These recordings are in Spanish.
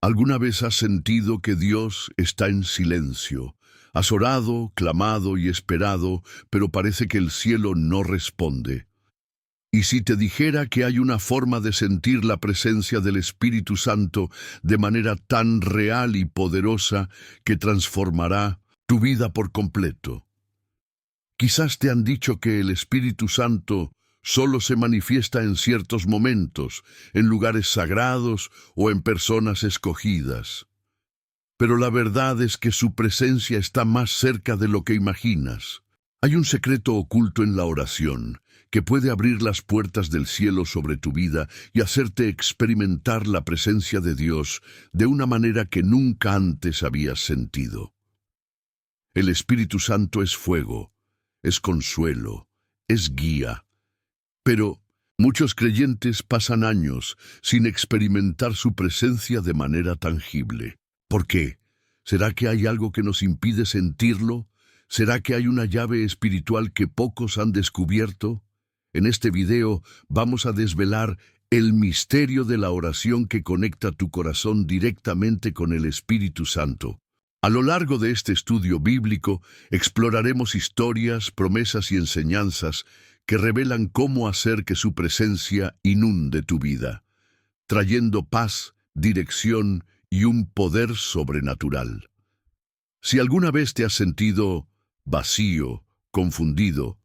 ¿Alguna vez has sentido que Dios está en silencio? Has orado, clamado y esperado, pero parece que el cielo no responde. Y si te dijera que hay una forma de sentir la presencia del Espíritu Santo de manera tan real y poderosa que transformará tu vida por completo. Quizás te han dicho que el Espíritu Santo solo se manifiesta en ciertos momentos, en lugares sagrados o en personas escogidas. Pero la verdad es que su presencia está más cerca de lo que imaginas. Hay un secreto oculto en la oración que puede abrir las puertas del cielo sobre tu vida y hacerte experimentar la presencia de Dios de una manera que nunca antes habías sentido. El Espíritu Santo es fuego, es consuelo, es guía. Pero muchos creyentes pasan años sin experimentar su presencia de manera tangible. ¿Por qué? ¿Será que hay algo que nos impide sentirlo? ¿Será que hay una llave espiritual que pocos han descubierto? En este video vamos a desvelar el misterio de la oración que conecta tu corazón directamente con el Espíritu Santo. A lo largo de este estudio bíblico exploraremos historias, promesas y enseñanzas que revelan cómo hacer que su presencia inunde tu vida, trayendo paz, dirección y un poder sobrenatural. Si alguna vez te has sentido vacío, confundido,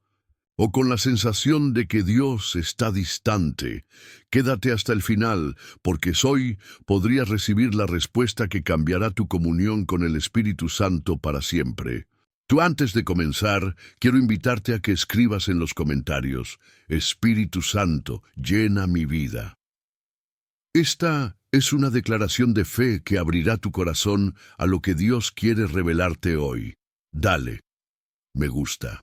o con la sensación de que Dios está distante, quédate hasta el final, porque hoy podrías recibir la respuesta que cambiará tu comunión con el Espíritu Santo para siempre. Antes de comenzar, quiero invitarte a que escribas en los comentarios: Espíritu Santo, llena mi vida. Esta es una declaración de fe que abrirá tu corazón a lo que Dios quiere revelarte hoy. Dale me gusta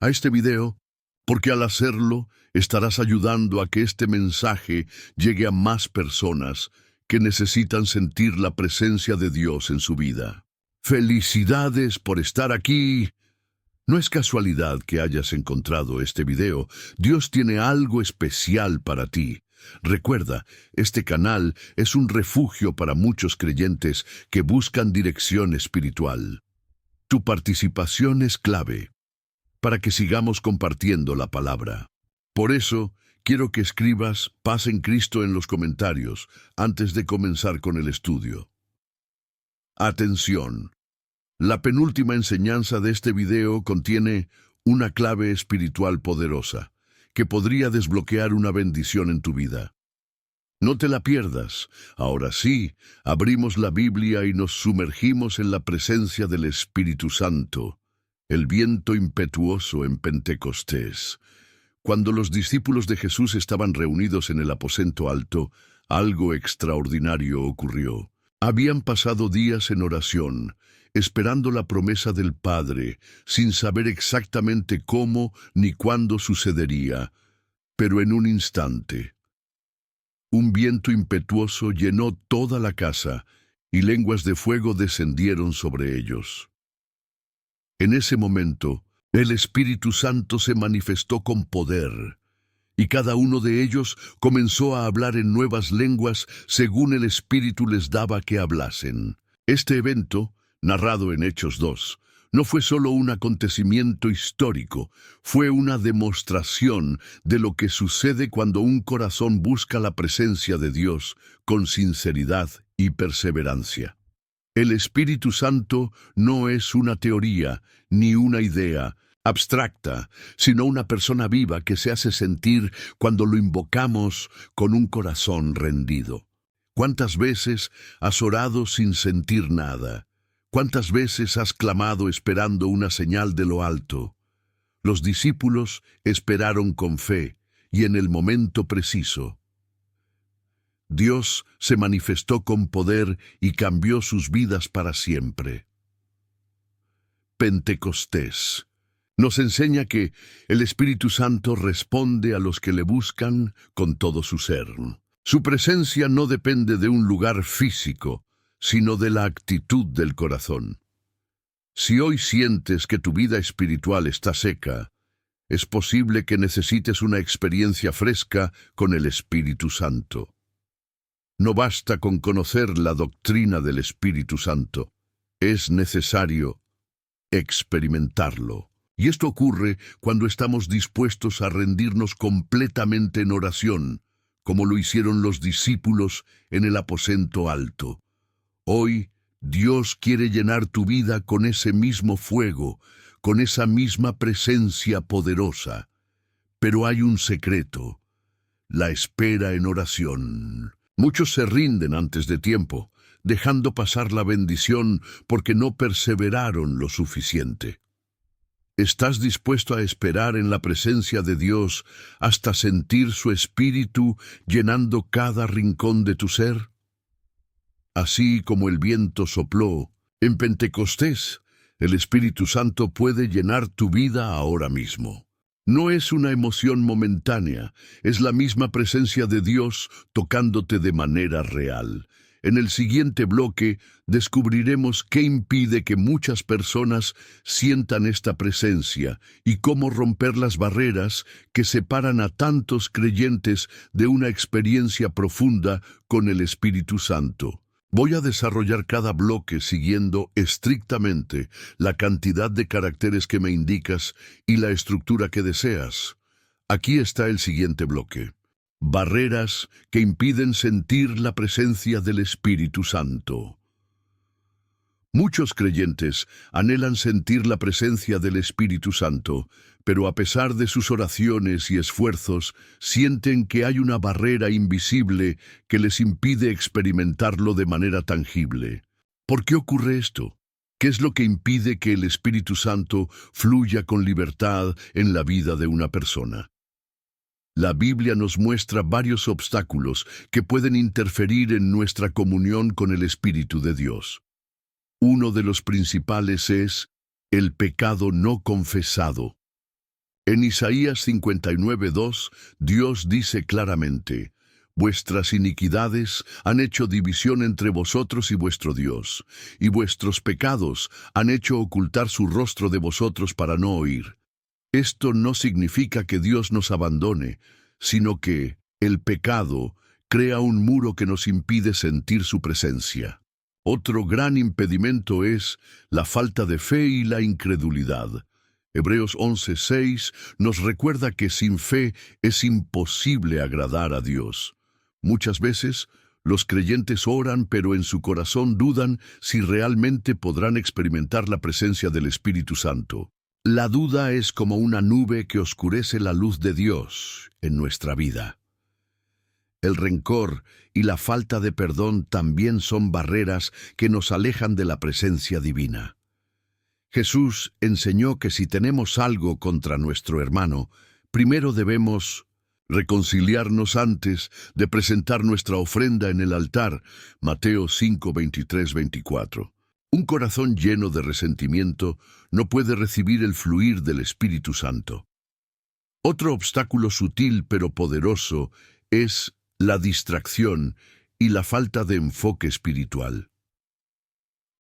a este video, porque al hacerlo estarás ayudando a que este mensaje llegue a más personas que necesitan sentir la presencia de Dios en su vida. ¡Felicidades por estar aquí! No es casualidad que hayas encontrado este video. Dios tiene algo especial para ti. Recuerda, este canal es un refugio para muchos creyentes que buscan dirección espiritual. Tu participación es clave para que sigamos compartiendo la palabra. Por eso, quiero que escribas paz en Cristo en los comentarios antes de comenzar con el estudio. Atención. La penúltima enseñanza de este video contiene una clave espiritual poderosa que podría desbloquear una bendición en tu vida. No te la pierdas. Ahora sí, abrimos la Biblia y nos sumergimos en la presencia del Espíritu Santo, el viento impetuoso en Pentecostés. Cuando los discípulos de Jesús estaban reunidos en el aposento alto, algo extraordinario ocurrió. Habían pasado días en oración, esperando la promesa del Padre, sin saber exactamente cómo ni cuándo sucedería, pero en un instante, un viento impetuoso llenó toda la casa, y lenguas de fuego descendieron sobre ellos. En ese momento, el Espíritu Santo se manifestó con poder, y cada uno de ellos comenzó a hablar en nuevas lenguas según el Espíritu les daba que hablasen. Este evento, narrado en Hechos 2, no fue solo un acontecimiento histórico, fue una demostración de lo que sucede cuando un corazón busca la presencia de Dios con sinceridad y perseverancia. El Espíritu Santo no es una teoría ni una idea abstracta, sino una persona viva que se hace sentir cuando lo invocamos con un corazón rendido. ¿Cuántas veces has orado sin sentir nada? ¿Cuántas veces has clamado esperando una señal de lo alto? Los discípulos esperaron con fe, y en el momento preciso, Dios se manifestó con poder y cambió sus vidas para siempre. Pentecostés nos enseña que el Espíritu Santo responde a los que le buscan con todo su ser. Su presencia no depende de un lugar físico, sino de la actitud del corazón. Si hoy sientes que tu vida espiritual está seca, es posible que necesites una experiencia fresca con el Espíritu Santo. No basta con conocer la doctrina del Espíritu Santo. Es necesario experimentarlo. Y esto ocurre cuando estamos dispuestos a rendirnos completamente en oración, como lo hicieron los discípulos en el aposento alto. Hoy, Dios quiere llenar tu vida con ese mismo fuego, con esa misma presencia poderosa. Pero hay un secreto: la espera en oración. Muchos se rinden antes de tiempo, dejando pasar la bendición porque no perseveraron lo suficiente. ¿Estás dispuesto a esperar en la presencia de Dios hasta sentir su Espíritu llenando cada rincón de tu ser? Así como el viento sopló en Pentecostés, el Espíritu Santo puede llenar tu vida ahora mismo. No es una emoción momentánea, es la misma presencia de Dios tocándote de manera real. En el siguiente bloque descubriremos qué impide que muchas personas sientan esta presencia y cómo romper las barreras que separan a tantos creyentes de una experiencia profunda con el Espíritu Santo. Voy a desarrollar cada bloque siguiendo estrictamente la cantidad de caracteres que me indicas y la estructura que deseas. Aquí está el siguiente bloque: barreras que impiden sentir la presencia del Espíritu Santo. Muchos creyentes anhelan sentir la presencia del Espíritu Santo, pero a pesar de sus oraciones y esfuerzos, sienten que hay una barrera invisible que les impide experimentarlo de manera tangible. ¿Por qué ocurre esto? ¿Qué es lo que impide que el Espíritu Santo fluya con libertad en la vida de una persona? La Biblia nos muestra varios obstáculos que pueden interferir en nuestra comunión con el Espíritu de Dios. Uno de los principales es el pecado no confesado. En Isaías 59:2, Dios dice claramente: vuestras iniquidades han hecho división entre vosotros y vuestro Dios, y vuestros pecados han hecho ocultar su rostro de vosotros para no oír. Esto no significa que Dios nos abandone, sino que el pecado crea un muro que nos impide sentir su presencia. Otro gran impedimento es la falta de fe y la incredulidad. Hebreos 11:6 nos recuerda que sin fe es imposible agradar a Dios. Muchas veces los creyentes oran, pero en su corazón dudan si realmente podrán experimentar la presencia del Espíritu Santo. La duda es como una nube que oscurece la luz de Dios en nuestra vida. El rencor y la falta de perdón también son barreras que nos alejan de la presencia divina. Jesús enseñó que si tenemos algo contra nuestro hermano, primero debemos reconciliarnos antes de presentar nuestra ofrenda en el altar. Mateo 5:23-24. Un corazón lleno de resentimiento no puede recibir el fluir del Espíritu Santo. Otro obstáculo sutil pero poderoso es la distracción y la falta de enfoque espiritual.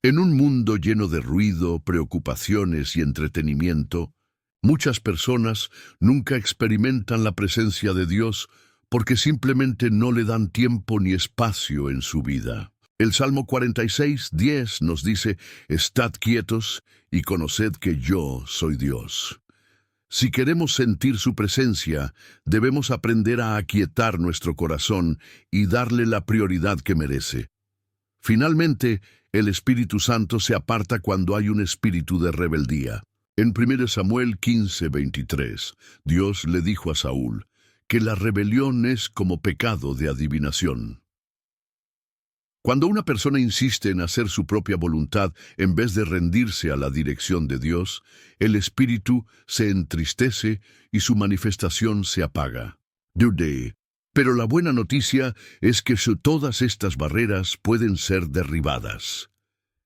En un mundo lleno de ruido, preocupaciones y entretenimiento, muchas personas nunca experimentan la presencia de Dios porque simplemente no le dan tiempo ni espacio en su vida. El Salmo 46:10 nos dice: estad quietos y conoced que yo soy Dios. Si queremos sentir su presencia, debemos aprender a aquietar nuestro corazón y darle la prioridad que merece. Finalmente, el Espíritu Santo se aparta cuando hay un espíritu de rebeldía. En 1 Samuel 15:23, Dios le dijo a Saúl que la rebelión es como pecado de adivinación. Cuando una persona insiste en hacer su propia voluntad en vez de rendirse a la dirección de Dios, el espíritu se entristece y su manifestación se apaga. Pero la buena noticia es que todas estas barreras pueden ser derribadas.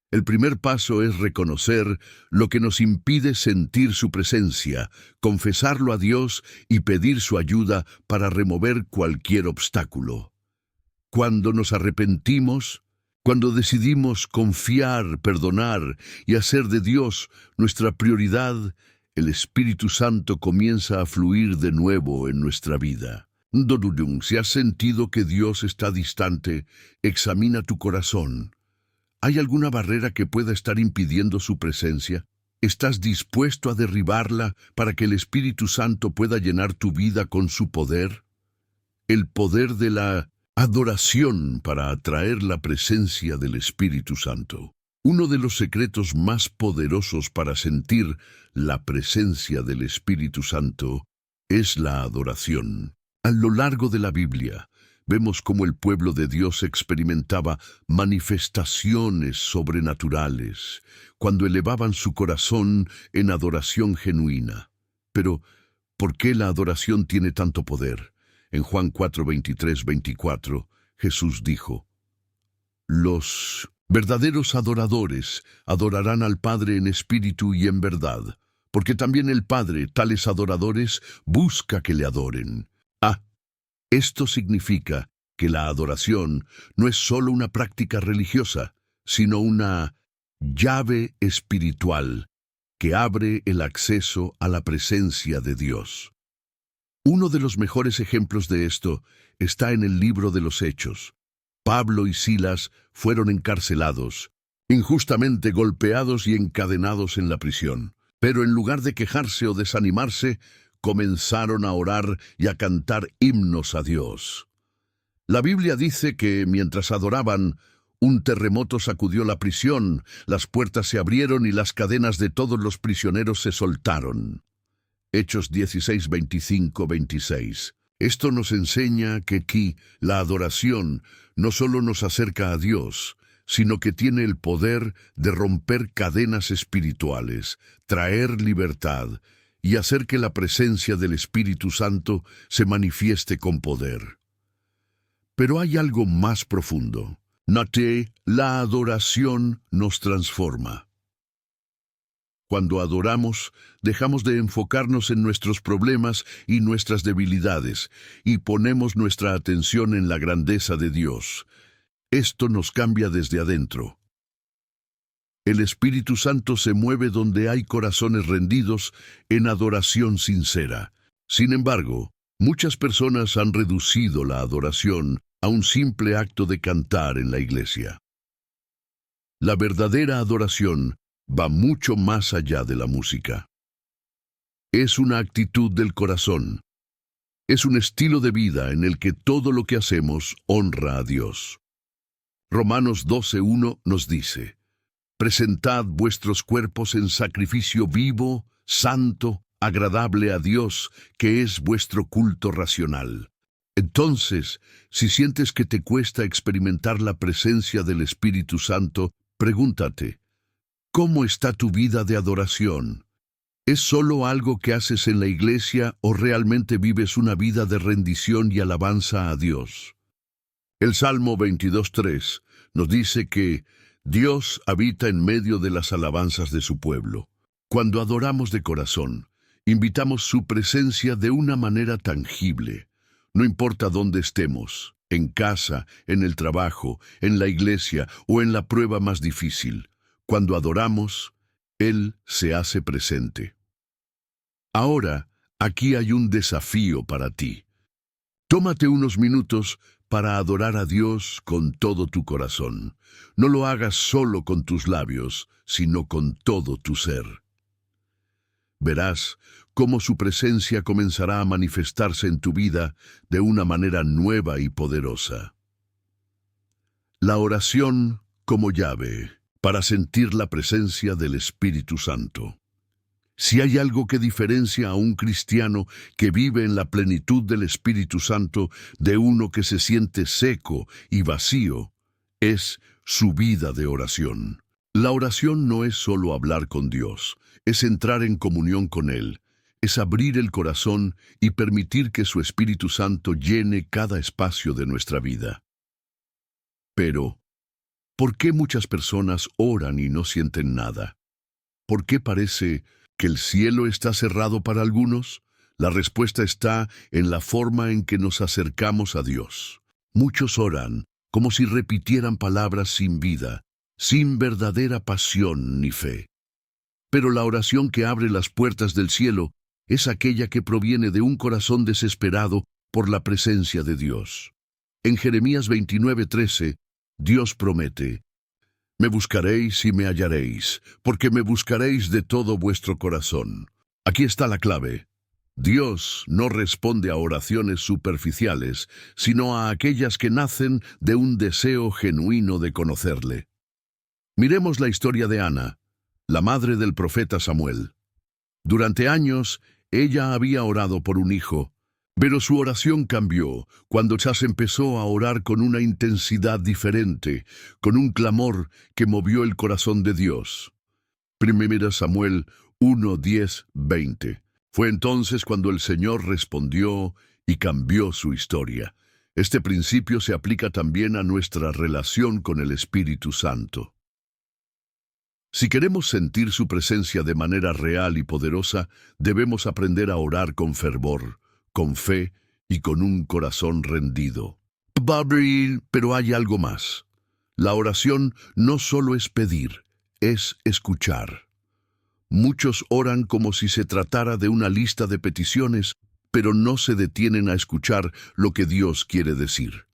El primer paso es reconocer lo que nos impide sentir su presencia, confesarlo a Dios y pedir su ayuda para remover cualquier obstáculo. Cuando nos arrepentimos, cuando decidimos confiar, perdonar y hacer de Dios nuestra prioridad, el Espíritu Santo comienza a fluir de nuevo en nuestra vida. Dorudung, si has sentido que Dios está distante, examina tu corazón. ¿Hay alguna barrera que pueda estar impidiendo su presencia? ¿Estás dispuesto a derribarla para que el Espíritu Santo pueda llenar tu vida con su poder? El poder de la adoración para atraer la presencia del Espíritu Santo. Uno de los secretos más poderosos para sentir la presencia del Espíritu Santo es la adoración. A lo largo de la Biblia, vemos cómo el pueblo de Dios experimentaba manifestaciones sobrenaturales cuando elevaban su corazón en adoración genuina. Pero, ¿por qué la adoración tiene tanto poder? En Juan 4, 23, 24, Jesús dijo: los verdaderos adoradores adorarán al Padre en espíritu y en verdad, porque también el Padre, tales adoradores, busca que le adoren. Esto significa que la adoración no es solo una práctica religiosa, sino una llave espiritual que abre el acceso a la presencia de Dios. Uno de los mejores ejemplos de esto está en el libro de los Hechos. Pablo y Silas fueron encarcelados, injustamente golpeados y encadenados en la prisión. Pero en lugar de quejarse o desanimarse, comenzaron a orar y a cantar himnos a Dios. La Biblia dice que mientras adoraban, un terremoto sacudió la prisión, las puertas se abrieron y las cadenas de todos los prisioneros se soltaron. Hechos 16, 25, 26. Esto nos enseña que aquí la adoración no solo nos acerca a Dios, sino que tiene el poder de romper cadenas espirituales, traer libertad y hacer que la presencia del Espíritu Santo se manifieste con poder. Pero hay algo más profundo. La adoración nos transforma. Cuando adoramos, dejamos de enfocarnos en nuestros problemas y nuestras debilidades y ponemos nuestra atención en la grandeza de Dios. Esto nos cambia desde adentro. El Espíritu Santo se mueve donde hay corazones rendidos en adoración sincera. Sin embargo, muchas personas han reducido la adoración a un simple acto de cantar en la iglesia. La verdadera adoración va mucho más allá de la música. Es una actitud del corazón. Es un estilo de vida en el que todo lo que hacemos honra a Dios. Romanos 12:1 nos dice: presentad vuestros cuerpos en sacrificio vivo, santo, agradable a Dios, que es vuestro culto racional. Entonces, si sientes que te cuesta experimentar la presencia del Espíritu Santo, pregúntate: ¿cómo está tu vida de adoración? ¿Es solo algo que haces en la iglesia o realmente vives una vida de rendición y alabanza a Dios? El Salmo 22:3 nos dice que Dios habita en medio de las alabanzas de su pueblo. Cuando adoramos de corazón, invitamos su presencia de una manera tangible. No importa dónde estemos, en casa, en el trabajo, en la iglesia o en la prueba más difícil. Cuando adoramos, Él se hace presente. Ahora, aquí hay un desafío para ti. Tómate unos minutos para adorar a Dios con todo tu corazón. No lo hagas solo con tus labios, sino con todo tu ser. Verás cómo su presencia comenzará a manifestarse en tu vida de una manera nueva y poderosa. La oración como llave para sentir la presencia del Espíritu Santo. Si hay algo que diferencia a un cristiano que vive en la plenitud del Espíritu Santo de uno que se siente seco y vacío, es su vida de oración. La oración no es solo hablar con Dios, es entrar en comunión con Él, es abrir el corazón y permitir que su Espíritu Santo llene cada espacio de nuestra vida. Pero, ¿por qué muchas personas oran y no sienten nada? ¿Por qué parece que el cielo está cerrado para algunos? La respuesta está en la forma en que nos acercamos a Dios. Muchos oran como si repitieran palabras sin vida, sin verdadera pasión ni fe. Pero la oración que abre las puertas del cielo es aquella que proviene de un corazón desesperado por la presencia de Dios. En Jeremías 29:13, Dios promete: me buscaréis y me hallaréis, porque me buscaréis de todo vuestro corazón. Aquí está la clave. Dios no responde a oraciones superficiales, sino a aquellas que nacen de un deseo genuino de conocerle. Miremos la historia de Ana, la madre del profeta Samuel. Durante años, ella había orado por un hijo, pero su oración cambió cuando Chas empezó a orar con una intensidad diferente, con un clamor que movió el corazón de Dios. 1 Samuel 1:10-20. Fue entonces cuando el Señor respondió y cambió su historia. Este principio se aplica también a nuestra relación con el Espíritu Santo. Si queremos sentir su presencia de manera real y poderosa, debemos aprender a orar con fervor, con fe y con un corazón rendido. Pero hay algo más. La oración no solo es pedir, es escuchar. Muchos oran como si se tratara de una lista de peticiones, pero no se detienen a escuchar lo que Dios quiere decir.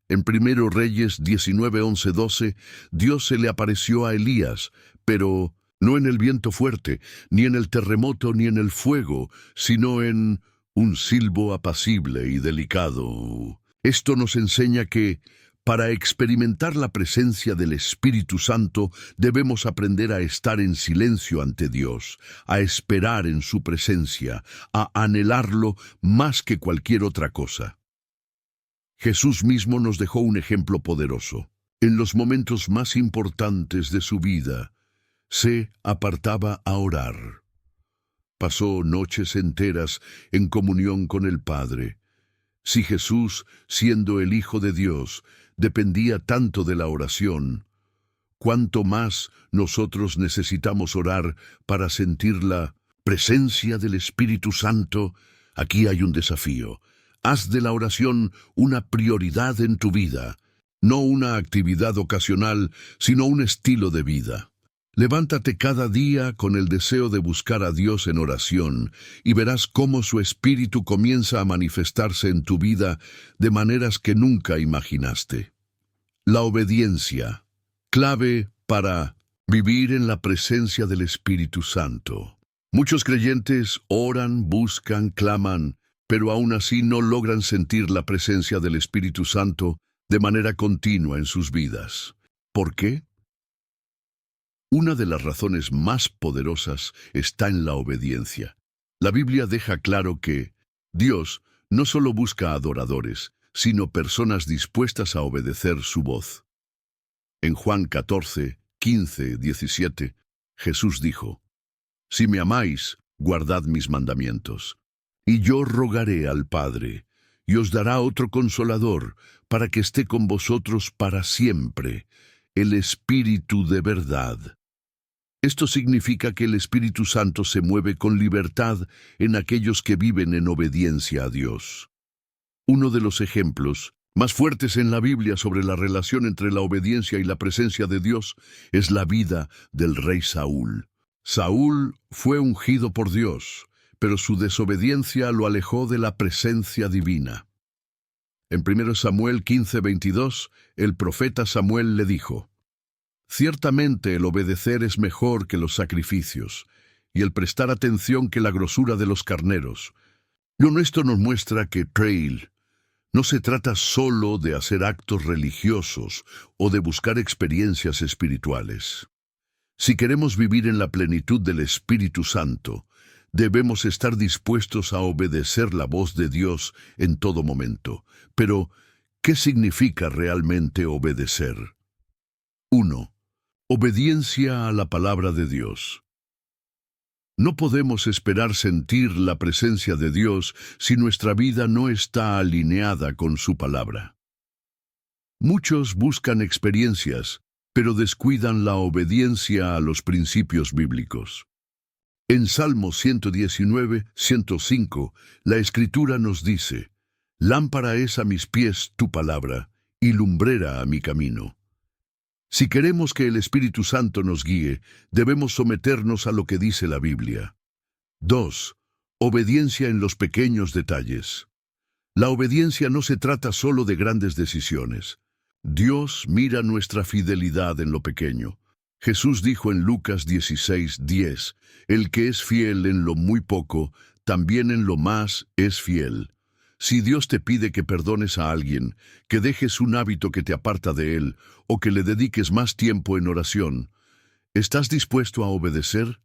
En 1 Reyes 19:11-12, Dios se le apareció a Elías, pero no en el viento fuerte, ni en el terremoto, ni en el fuego, sino en un silbo apacible y delicado. Esto nos enseña que, para experimentar la presencia del Espíritu Santo, debemos aprender a estar en silencio ante Dios, a esperar en su presencia, a anhelarlo más que cualquier otra cosa. Jesús mismo nos dejó un ejemplo poderoso. En los momentos más importantes de su vida, se apartaba a orar. Pasó noches enteras en comunión con el Padre. Si Jesús, siendo el Hijo de Dios, dependía tanto de la oración, ¿cuánto más nosotros necesitamos orar para sentir la presencia del Espíritu Santo? Aquí hay un desafío. Haz de la oración una prioridad en tu vida, no una actividad ocasional, sino un estilo de vida. Levántate cada día con el deseo de buscar a Dios en oración y verás cómo su Espíritu comienza a manifestarse en tu vida de maneras que nunca imaginaste. La obediencia, clave para vivir en la presencia del Espíritu Santo. Muchos creyentes oran, buscan, claman, pero aún así no logran sentir la presencia del Espíritu Santo de manera continua en sus vidas. ¿Por qué? Una de las razones más poderosas está en la obediencia. La Biblia deja claro que Dios no solo busca adoradores, sino personas dispuestas a obedecer su voz. En Juan 14:15-17, Jesús dijo: si me amáis, guardad mis mandamientos. Y yo rogaré al Padre, y os dará otro Consolador, para que esté con vosotros para siempre, el Espíritu de verdad. Esto significa que el Espíritu Santo se mueve con libertad en aquellos que viven en obediencia a Dios. Uno de los ejemplos más fuertes en la Biblia sobre la relación entre la obediencia y la presencia de Dios es la vida del rey Saúl. Saúl fue ungido por Dios, pero su desobediencia lo alejó de la presencia divina. En 1 Samuel 15:22, el profeta Samuel le dijo: ciertamente el obedecer es mejor que los sacrificios, y el prestar atención que la grosura de los carneros. Esto nos muestra que trail no se trata solo de hacer actos religiosos o de buscar experiencias espirituales. Si queremos vivir en la plenitud del Espíritu Santo, debemos estar dispuestos a obedecer la voz de Dios en todo momento. Pero, ¿qué significa realmente obedecer? 1. Obediencia a la palabra de Dios. No podemos esperar sentir la presencia de Dios si nuestra vida no está alineada con su palabra. Muchos buscan experiencias, pero descuidan la obediencia a los principios bíblicos. En Salmo 119:105, la Escritura nos dice: lámpara es a mis pies tu palabra, y lumbrera a mi camino. Si queremos que el Espíritu Santo nos guíe, debemos someternos a lo que dice la Biblia. 2. Obediencia en los pequeños detalles. La obediencia no se trata solo de grandes decisiones. Dios mira nuestra fidelidad en lo pequeño. Jesús dijo en Lucas 16:10, el que es fiel en lo muy poco, también en lo más es fiel. Si Dios te pide que perdones a alguien, que dejes un hábito que te aparta de él, o que le dediques más tiempo en oración, ¿estás dispuesto a obedecer?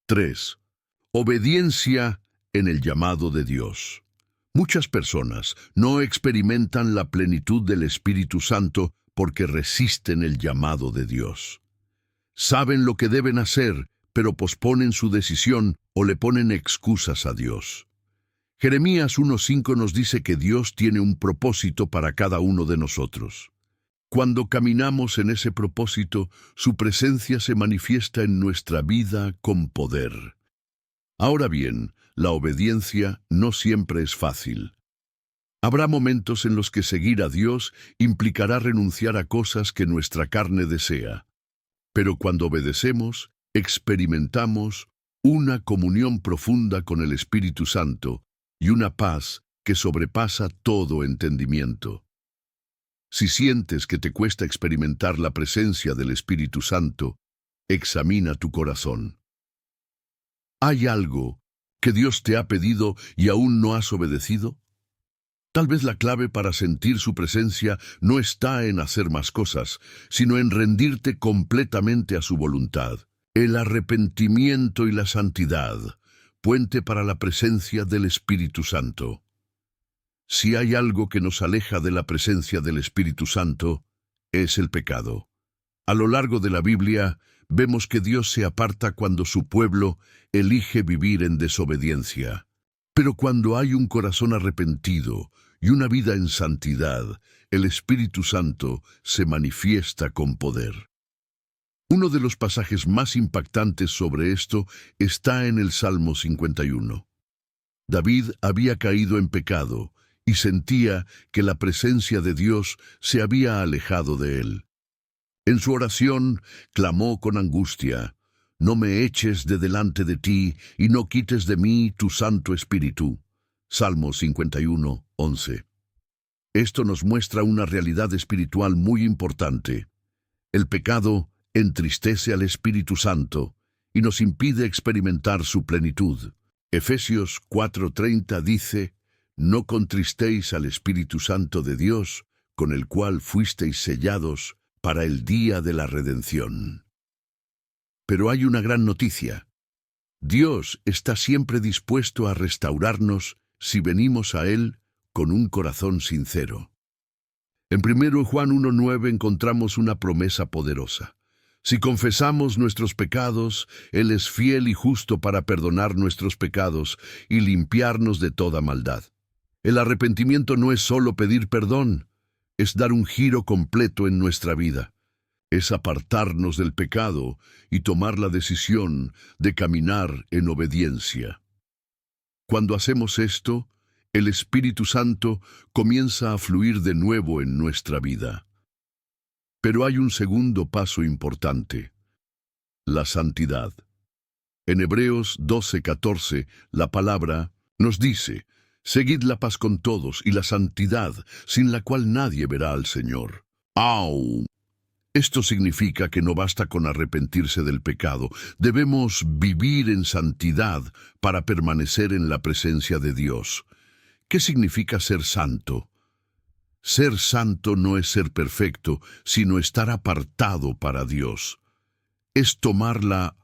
3. Obediencia en el llamado de Dios. Muchas personas no experimentan la plenitud del Espíritu Santo porque resisten el llamado de Dios. Saben lo que deben hacer, pero posponen su decisión o le ponen excusas a Dios. Jeremías 1:5 nos dice que Dios tiene un propósito para cada uno de nosotros. Cuando caminamos en ese propósito, su presencia se manifiesta en nuestra vida con poder. Ahora bien, la obediencia no siempre es fácil. Habrá momentos en los que seguir a Dios implicará renunciar a cosas que nuestra carne desea. Pero cuando obedecemos, experimentamos una comunión profunda con el Espíritu Santo y una paz que sobrepasa todo entendimiento. Si sientes que te cuesta experimentar la presencia del Espíritu Santo, examina tu corazón. ¿Hay algo que Dios te ha pedido y aún no has obedecido? Tal vez la clave para sentir su presencia no está en hacer más cosas, sino en rendirte completamente a su voluntad. El arrepentimiento y la santidad, puente para la presencia del Espíritu Santo. Si hay algo que nos aleja de la presencia del Espíritu Santo, es el pecado. A lo largo de la Biblia, vemos que Dios se aparta cuando su pueblo elige vivir en desobediencia. Pero cuando hay un corazón arrepentido y una vida en santidad, el Espíritu Santo se manifiesta con poder. Uno de los pasajes más impactantes sobre esto está en el Salmo 51. David había caído en pecado y sentía que la presencia de Dios se había alejado de él. En su oración clamó con angustia: «No me eches de delante de ti y no quites de mí tu Santo Espíritu». Salmo 51:11. Esto nos muestra una realidad espiritual muy importante. El pecado entristece al Espíritu Santo y nos impide experimentar su plenitud. Efesios 4:30 dice: «No contristéis al Espíritu Santo de Dios, con el cual fuisteis sellados para el día de la redención». Pero hay una gran noticia. Dios está siempre dispuesto a restaurarnos si venimos a Él con un corazón sincero. En 1 Juan 1:9 encontramos una promesa poderosa. Si confesamos nuestros pecados, Él es fiel y justo para perdonar nuestros pecados y limpiarnos de toda maldad. El arrepentimiento no es solo pedir perdón, es dar un giro completo en nuestra vida. Es apartarnos del pecado y tomar la decisión de caminar en obediencia. Cuando hacemos esto, el Espíritu Santo comienza a fluir de nuevo en nuestra vida. Pero hay un segundo paso importante: la santidad. En Hebreos 12:14, la palabra nos dice: «Seguid la paz con todos y la santidad, sin la cual nadie verá al Señor». ¡Au! Esto significa que no basta con arrepentirse del pecado, debemos vivir en santidad para permanecer en la presencia de Dios. ¿Qué significa ser santo? Ser santo no es ser perfecto, sino estar apartado para Dios. Es tomar la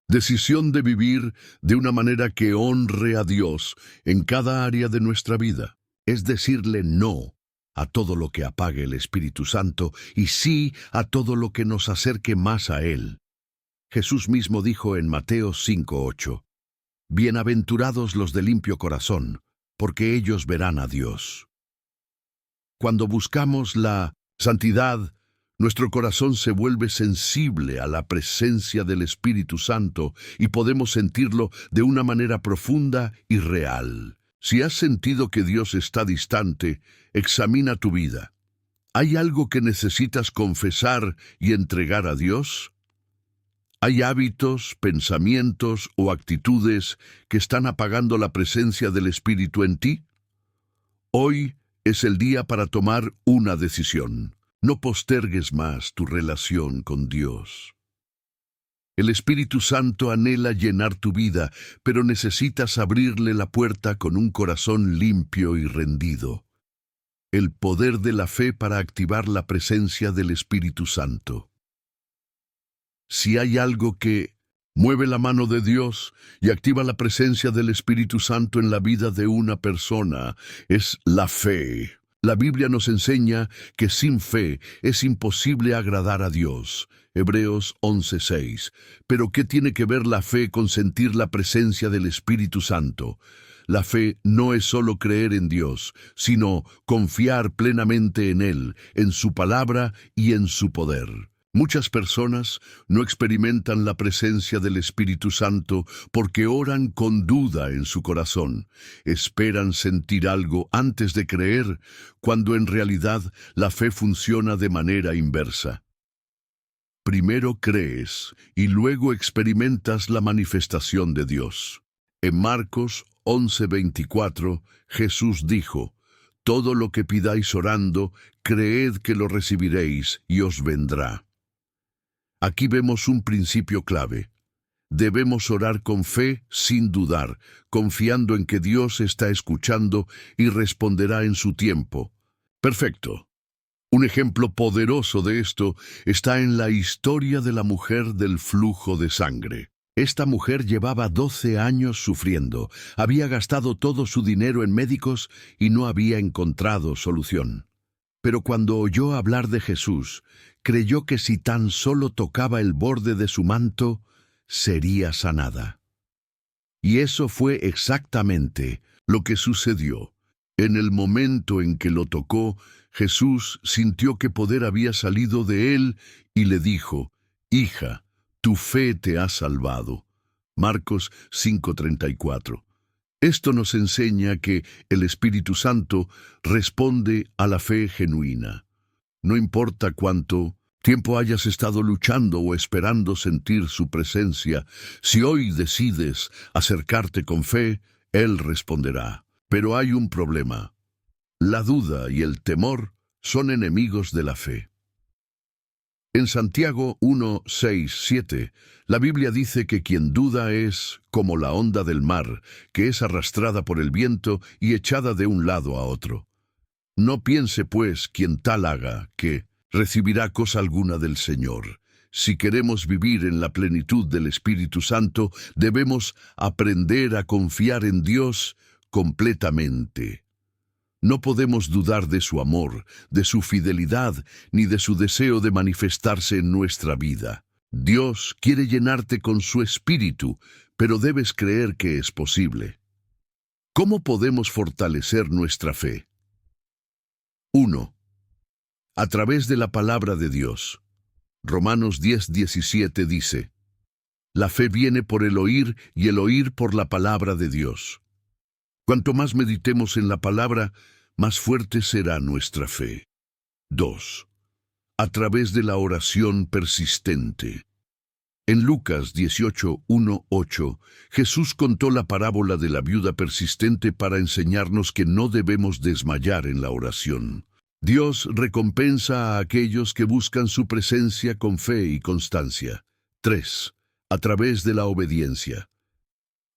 decisión de vivir de una manera que honre a Dios en cada área de nuestra vida. Es decirle no a todo lo que apague el Espíritu Santo y sí a todo lo que nos acerque más a Él. Jesús mismo dijo en Mateo 5:8, «Bienaventurados los de limpio corazón, porque ellos verán a Dios». Cuando buscamos la santidad, nuestro corazón se vuelve sensible a la presencia del Espíritu Santo y podemos sentirlo de una manera profunda y real. Si has sentido que Dios está distante, examina tu vida. ¿Hay algo que necesitas confesar y entregar a Dios? ¿Hay hábitos, pensamientos o actitudes que están apagando la presencia del Espíritu en ti? Hoy es el día para tomar una decisión. No postergues más tu relación con Dios. El Espíritu Santo anhela llenar tu vida, pero necesitas abrirle la puerta con un corazón limpio y rendido. El poder de la fe para activar la presencia del Espíritu Santo. Si hay algo que mueve la mano de Dios y activa la presencia del Espíritu Santo en la vida de una persona, es la fe. La Biblia nos enseña que sin fe es imposible agradar a Dios. Hebreos 11:6. Pero ¿qué tiene que ver la fe con sentir la presencia del Espíritu Santo? La fe no es solo creer en Dios, sino confiar plenamente en Él, en su palabra y en su poder. Muchas personas no experimentan la presencia del Espíritu Santo porque oran con duda en su corazón. Esperan sentir algo antes de creer, cuando en realidad la fe funciona de manera inversa. Primero crees y luego experimentas la manifestación de Dios. En Marcos 11:24, Jesús dijo: «Todo lo que pidáis orando, creed que lo recibiréis y os vendrá». Aquí vemos un principio clave. Debemos orar con fe sin dudar, confiando en que Dios está escuchando y responderá en su tiempo. Perfecto. Un ejemplo poderoso de esto está en la historia de la mujer del flujo de sangre. Esta mujer llevaba 12 años sufriendo, había gastado todo su dinero en médicos y no había encontrado solución. Pero cuando oyó hablar de Jesús, creyó que si tan solo tocaba el borde de su manto, sería sanada. Y eso fue exactamente lo que sucedió. En el momento en que lo tocó, Jesús sintió que poder había salido de él y le dijo: «Hija, tu fe te ha salvado». Marcos 5:34. Esto nos enseña que el Espíritu Santo responde a la fe genuina. No importa cuánto tiempo hayas estado luchando o esperando sentir su presencia, si hoy decides acercarte con fe, Él responderá. Pero hay un problema. La duda y el temor son enemigos de la fe. En Santiago 1:6-7, la Biblia dice que quien duda es como la onda del mar, que es arrastrada por el viento y echada de un lado a otro. No piense, pues, quien tal haga, que recibirá cosa alguna del Señor. Si queremos vivir en la plenitud del Espíritu Santo, debemos aprender a confiar en Dios completamente. No podemos dudar de su amor, de su fidelidad, ni de su deseo de manifestarse en nuestra vida. Dios quiere llenarte con su Espíritu, pero debes creer que es posible. ¿Cómo podemos fortalecer nuestra fe? 1. A través de la palabra de Dios. Romanos 10:17 dice: «La fe viene por el oír y el oír por la palabra de Dios». Cuanto más meditemos en la palabra, más fuerte será nuestra fe. 2. A través de la oración persistente. En Lucas 18:1-8, Jesús contó la parábola de la viuda persistente para enseñarnos que no debemos desmayar en la oración. Dios recompensa a aquellos que buscan su presencia con fe y constancia. 3. A través de la obediencia.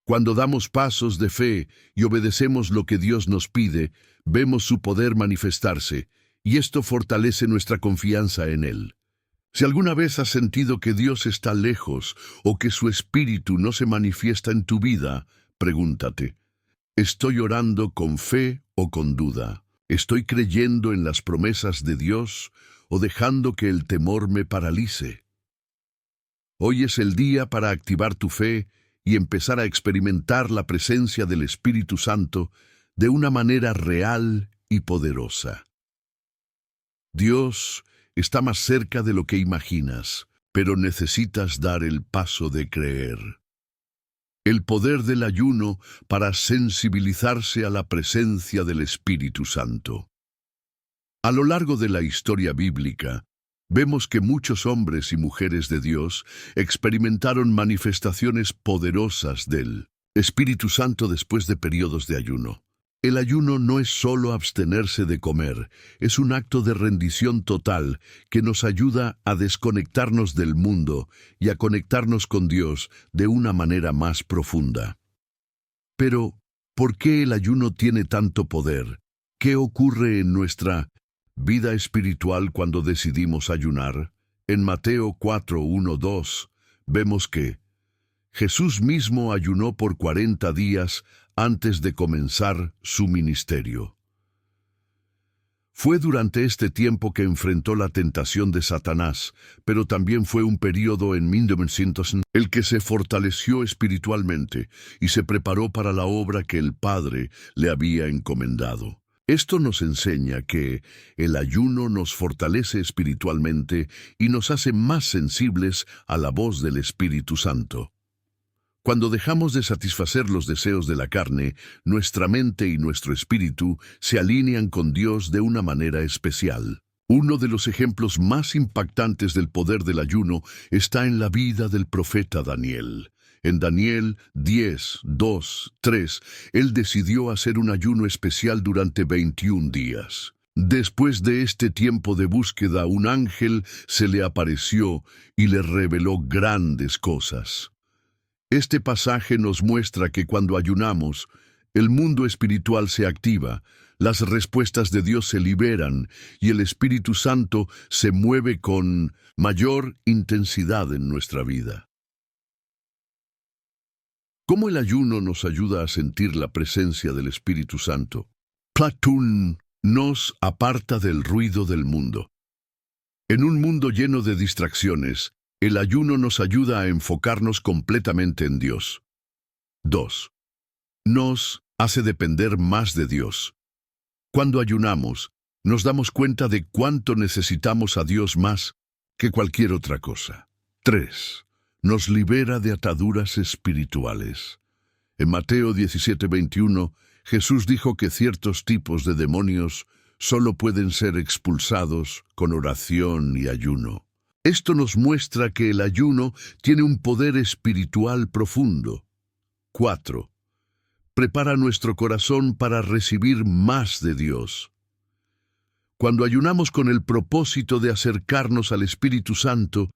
Cuando damos pasos de fe y obedecemos lo que Dios nos pide, vemos su poder manifestarse, y esto fortalece nuestra confianza en Él. Si alguna vez has sentido que Dios está lejos o que su Espíritu no se manifiesta en tu vida, pregúntate: ¿estoy orando con fe o con duda? ¿Estoy creyendo en las promesas de Dios o dejando que el temor me paralice? Hoy es el día para activar tu fe y empezar a experimentar la presencia del Espíritu Santo de una manera real y poderosa. Dios está más cerca de lo que imaginas, pero necesitas dar el paso de creer. El poder del ayuno para sensibilizarse a la presencia del Espíritu Santo. A lo largo de la historia bíblica, vemos que muchos hombres y mujeres de Dios experimentaron manifestaciones poderosas del Espíritu Santo después de periodos de ayuno. El ayuno no es solo abstenerse de comer, es un acto de rendición total que nos ayuda a desconectarnos del mundo y a conectarnos con Dios de una manera más profunda. Pero, ¿por qué el ayuno tiene tanto poder? ¿Qué ocurre en nuestra vida espiritual cuando decidimos ayunar? En Mateo 4:1-2 vemos que Jesús mismo ayunó por 40 días antes de comenzar su ministerio. Fue durante este tiempo que enfrentó la tentación de Satanás, pero también fue un período en 1900 el que se fortaleció espiritualmente y se preparó para la obra que el Padre le había encomendado. Esto nos enseña que el ayuno nos fortalece espiritualmente y nos hace más sensibles a la voz del Espíritu Santo. Cuando dejamos de satisfacer los deseos de la carne, nuestra mente y nuestro espíritu se alinean con Dios de una manera especial. Uno de los ejemplos más impactantes del poder del ayuno está en la vida del profeta Daniel. En Daniel 10:2-3, él decidió hacer un ayuno especial durante 21 días. Después de este tiempo de búsqueda, un ángel se le apareció y le reveló grandes cosas. Este pasaje nos muestra que cuando ayunamos, el mundo espiritual se activa, las respuestas de Dios se liberan y el Espíritu Santo se mueve con mayor intensidad en nuestra vida. ¿Cómo el ayuno nos ayuda a sentir la presencia del Espíritu Santo? Platón nos aparta del ruido del mundo. En un mundo lleno de distracciones, el ayuno nos ayuda a enfocarnos completamente en Dios. 2. Nos hace depender más de Dios. Cuando ayunamos, nos damos cuenta de cuánto necesitamos a Dios más que cualquier otra cosa. 3. Nos libera de ataduras espirituales. En Mateo 17:21, Jesús dijo que ciertos tipos de demonios solo pueden ser expulsados con oración y ayuno. Esto nos muestra que el ayuno tiene un poder espiritual profundo. 4. Prepara nuestro corazón para recibir más de Dios. Cuando ayunamos con el propósito de acercarnos al Espíritu Santo,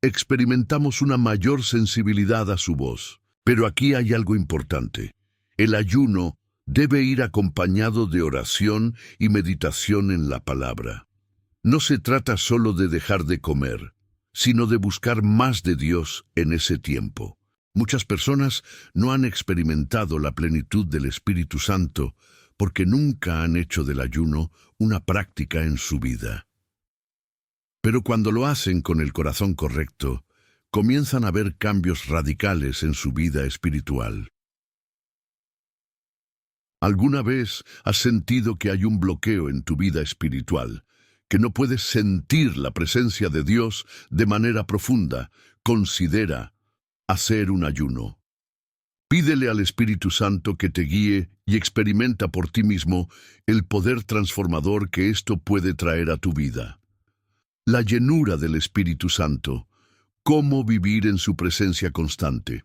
experimentamos una mayor sensibilidad a su voz. Pero aquí hay algo importante. El ayuno debe ir acompañado de oración y meditación en la palabra. No se trata solo de dejar de comer, sino de buscar más de Dios en ese tiempo. Muchas personas no han experimentado la plenitud del Espíritu Santo porque nunca han hecho del ayuno una práctica en su vida. Pero cuando lo hacen con el corazón correcto, comienzan a ver cambios radicales en su vida espiritual. ¿Alguna vez has sentido que hay un bloqueo en tu vida espiritual, que no puedes sentir la presencia de Dios de manera profunda? Considera hacer un ayuno. Pídele al Espíritu Santo que te guíe y experimenta por ti mismo el poder transformador que esto puede traer a tu vida. La llenura del Espíritu Santo. ¿Cómo vivir en su presencia constante?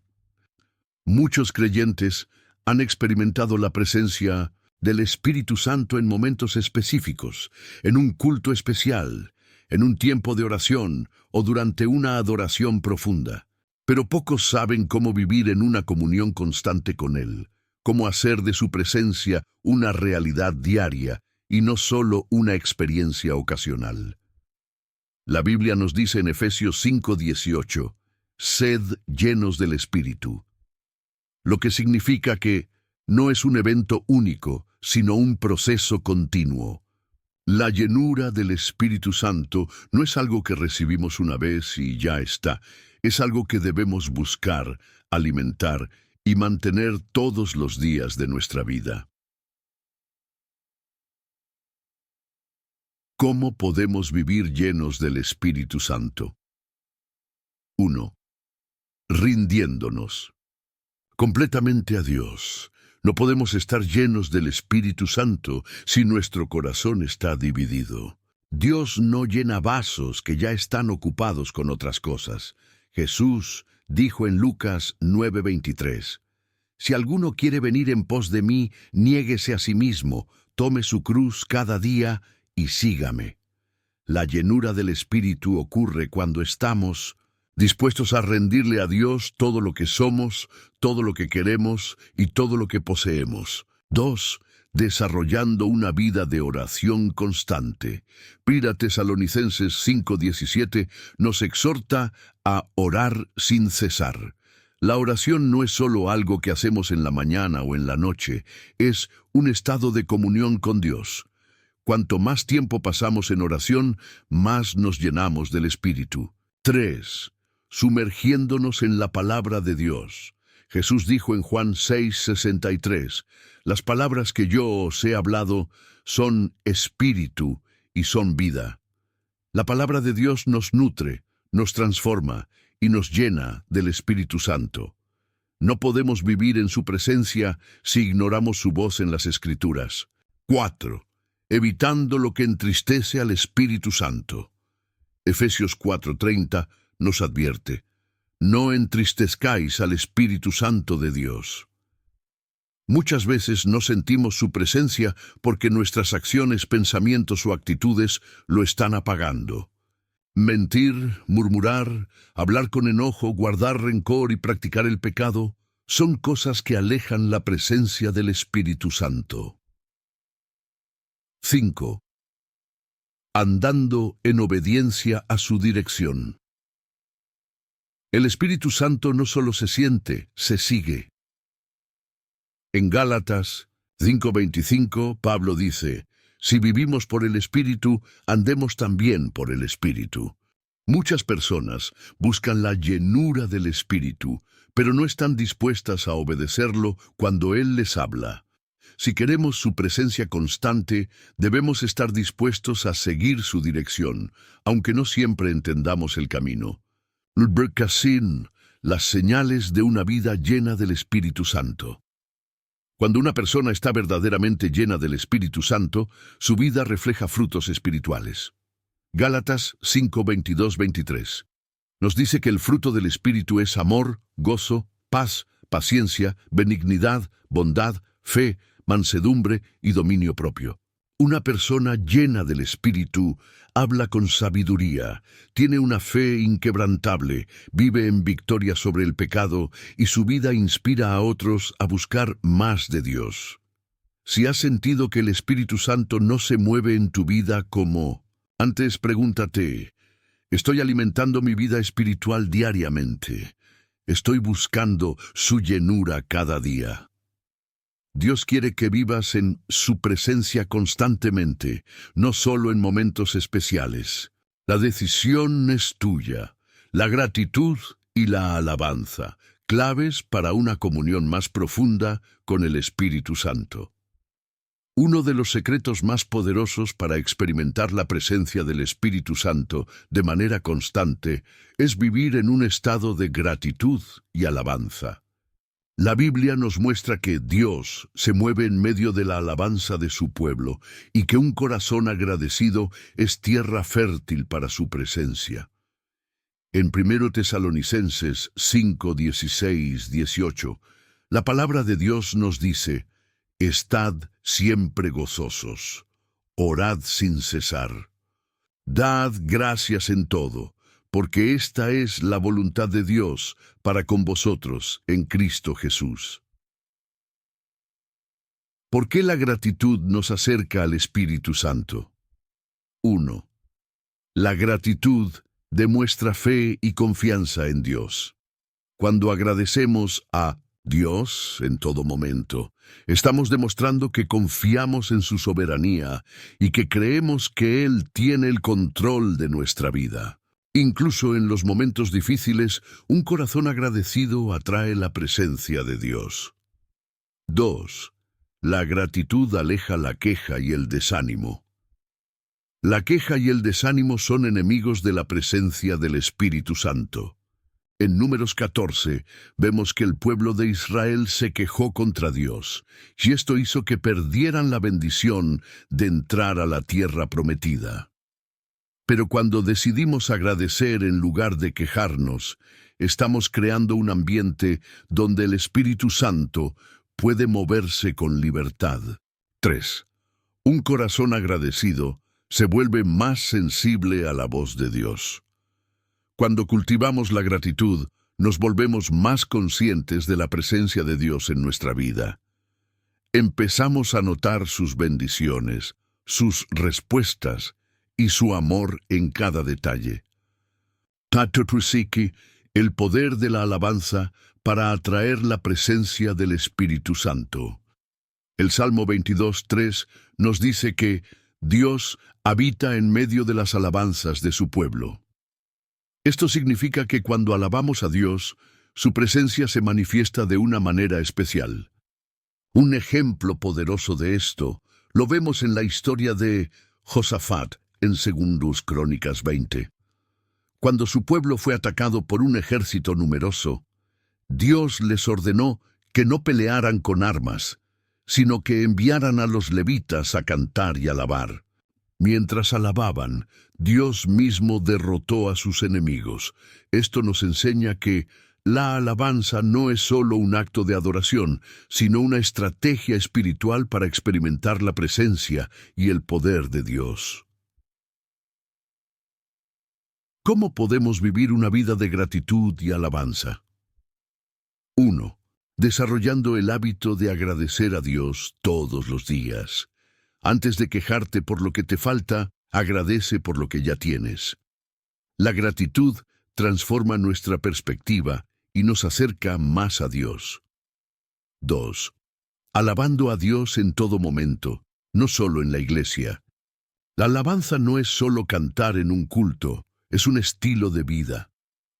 Muchos creyentes han experimentado la presencia del Espíritu Santo en momentos específicos, en un culto especial, en un tiempo de oración o durante una adoración profunda. Pero pocos saben cómo vivir en una comunión constante con Él, cómo hacer de su presencia una realidad diaria y no solo una experiencia ocasional. La Biblia nos dice en Efesios 5:18, «Sed llenos del Espíritu», lo que significa que no es un evento único, sino un proceso continuo. La llenura del Espíritu Santo no es algo que recibimos una vez y ya está. Es algo que debemos buscar, alimentar y mantener todos los días de nuestra vida. ¿Cómo podemos vivir llenos del Espíritu Santo? 1. Rindiéndonos completamente a Dios. No podemos estar llenos del Espíritu Santo si nuestro corazón está dividido. Dios no llena vasos que ya están ocupados con otras cosas. Jesús dijo en Lucas 9:23, Si alguno quiere venir en pos de mí, niéguese a sí mismo, tome su cruz cada día y sígame. La llenura del Espíritu ocurre cuando estamos dispuestos a rendirle a Dios todo lo que somos, todo lo que queremos y todo lo que poseemos. 2. Desarrollando una vida de oración constante. Primera Tesalonicenses 5:17 nos exhorta a orar sin cesar. La oración no es solo algo que hacemos en la mañana o en la noche, es un estado de comunión con Dios. Cuanto más tiempo pasamos en oración, más nos llenamos del Espíritu. 3. Sumergiéndonos en la palabra de Dios. Jesús dijo en Juan 6:63, las palabras que yo os he hablado son espíritu y son vida. La palabra de Dios nos nutre, nos transforma y nos llena del Espíritu Santo. No podemos vivir en su presencia si ignoramos su voz en las Escrituras. 4. Evitando lo que entristece al Espíritu Santo. Efesios 4:30 nos advierte, no entristezcáis al Espíritu Santo de Dios. Muchas veces no sentimos su presencia porque nuestras acciones, pensamientos o actitudes lo están apagando. Mentir, murmurar, hablar con enojo, guardar rencor y practicar el pecado son cosas que alejan la presencia del Espíritu Santo. 5. Andando en obediencia a su dirección. El Espíritu Santo no solo se siente, se sigue. En Gálatas 5:25, Pablo dice, si vivimos por el Espíritu, andemos también por el Espíritu. Muchas personas buscan la llenura del Espíritu, pero no están dispuestas a obedecerlo cuando Él les habla. Si queremos su presencia constante, debemos estar dispuestos a seguir su dirección, aunque no siempre entendamos el camino. Cassin, las señales de una vida llena del Espíritu Santo. Cuando una persona está verdaderamente llena del Espíritu Santo, su vida refleja frutos espirituales. Gálatas 5:22-23 nos dice que el fruto del Espíritu es amor, gozo, paz, paciencia, benignidad, bondad, fe, mansedumbre y dominio propio. Una persona llena del Espíritu habla con sabiduría, tiene una fe inquebrantable, vive en victoria sobre el pecado y su vida inspira a otros a buscar más de Dios. Si has sentido que el Espíritu Santo no se mueve en tu vida como antes, pregúntate, ¿estoy alimentando mi vida espiritual diariamente? ¿Estoy buscando su llenura cada día? Dios quiere que vivas en su presencia constantemente, no solo en momentos especiales. La decisión es tuya, la gratitud y la alabanza, claves para una comunión más profunda con el Espíritu Santo. Uno de los secretos más poderosos para experimentar la presencia del Espíritu Santo de manera constante es vivir en un estado de gratitud y alabanza. La Biblia nos muestra que Dios se mueve en medio de la alabanza de su pueblo y que un corazón agradecido es tierra fértil para su presencia. En 1 Tesalonicenses 5:16-18, la palabra de Dios nos dice, estad siempre gozosos, orad sin cesar, dad gracias en todo, porque esta es la voluntad de Dios para con vosotros en Cristo Jesús. ¿Por qué la gratitud nos acerca al Espíritu Santo? 1. La gratitud demuestra fe y confianza en Dios. Cuando agradecemos a Dios en todo momento, estamos demostrando que confiamos en su soberanía y que creemos que Él tiene el control de nuestra vida. Incluso en los momentos difíciles, un corazón agradecido atrae la presencia de Dios. 2. La gratitud aleja la queja y el desánimo. La queja y el desánimo son enemigos de la presencia del Espíritu Santo. En Números 14, vemos que el pueblo de Israel se quejó contra Dios, y esto hizo que perdieran la bendición de entrar a la tierra prometida. Pero cuando decidimos agradecer en lugar de quejarnos, estamos creando un ambiente donde el Espíritu Santo puede moverse con libertad. 3. Un corazón agradecido se vuelve más sensible a la voz de Dios. Cuando cultivamos la gratitud, nos volvemos más conscientes de la presencia de Dios en nuestra vida. Empezamos a notar sus bendiciones, sus respuestas y su amor en cada detalle. Tato Trusiki, el poder de la alabanza para atraer la presencia del Espíritu Santo. El Salmo 22:3 nos dice que Dios habita en medio de las alabanzas de su pueblo. Esto significa que cuando alabamos a Dios, su presencia se manifiesta de una manera especial. Un ejemplo poderoso de esto lo vemos en la historia de Josafat en 2 Crónicas 20. Cuando su pueblo fue atacado por un ejército numeroso, Dios les ordenó que no pelearan con armas, sino que enviaran a los levitas a cantar y alabar. Mientras alababan, Dios mismo derrotó a sus enemigos. Esto nos enseña que la alabanza no es solo un acto de adoración, sino una estrategia espiritual para experimentar la presencia y el poder de Dios. ¿Cómo podemos vivir una vida de gratitud y alabanza? 1. Desarrollando el hábito de agradecer a Dios todos los días. Antes de quejarte por lo que te falta, agradece por lo que ya tienes. La gratitud transforma nuestra perspectiva y nos acerca más a Dios. 2. Alabando a Dios en todo momento, no solo en la iglesia. La alabanza no es solo cantar en un culto, es un estilo de vida.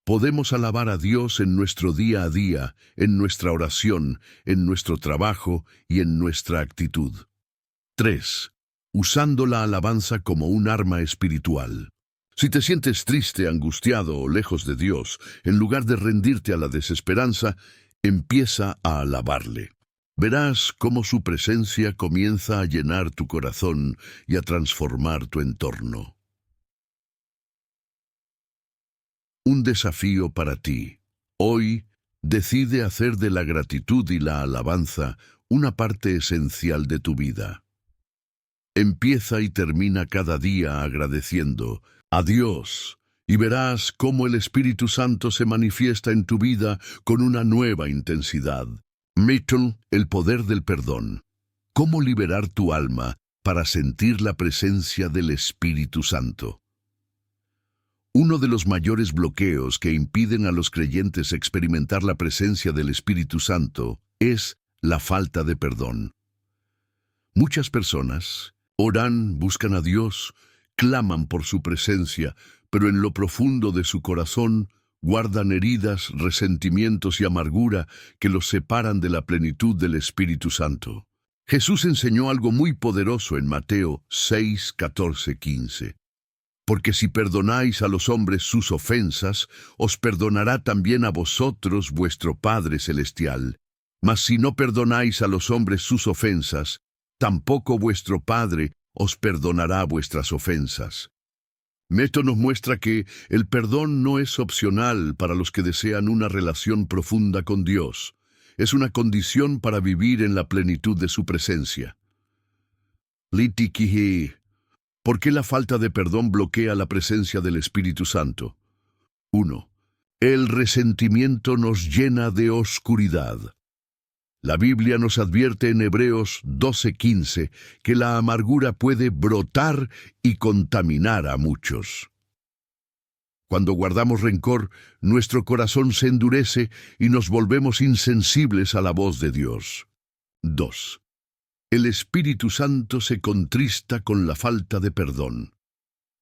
Podemos alabar a Dios en nuestro día a día, en nuestra oración, en nuestro trabajo y en nuestra actitud. 3. Usando la alabanza como un arma espiritual. Si te sientes triste, angustiado o lejos de Dios, en lugar de rendirte a la desesperanza, empieza a alabarle. Verás cómo su presencia comienza a llenar tu corazón y a transformar tu entorno. Un desafío para ti. Hoy, decide hacer de la gratitud y la alabanza una parte esencial de tu vida. Empieza y termina cada día agradeciendo a Dios y verás cómo el Espíritu Santo se manifiesta en tu vida con una nueva intensidad. Milton, el poder del perdón. ¿Cómo liberar tu alma para sentir la presencia del Espíritu Santo? Uno de los mayores bloqueos que impiden a los creyentes experimentar la presencia del Espíritu Santo es la falta de perdón. Muchas personas oran, buscan a Dios, claman por su presencia, pero en lo profundo de su corazón guardan heridas, resentimientos y amargura que los separan de la plenitud del Espíritu Santo. Jesús enseñó algo muy poderoso en Mateo 6, 14, 15. Porque si perdonáis a los hombres sus ofensas, os perdonará también a vosotros vuestro Padre Celestial. Mas si no perdonáis a los hombres sus ofensas, tampoco vuestro Padre os perdonará vuestras ofensas. Esto nos muestra que el perdón no es opcional para los que desean una relación profunda con Dios. Es una condición para vivir en la plenitud de su presencia. Litikihi. ¿Por qué la falta de perdón bloquea la presencia del Espíritu Santo? 1. El resentimiento nos llena de oscuridad. La Biblia nos advierte en Hebreos 12:15 que la amargura puede brotar y contaminar a muchos. Cuando guardamos rencor, nuestro corazón se endurece y nos volvemos insensibles a la voz de Dios. 2. El Espíritu Santo se contrista con la falta de perdón.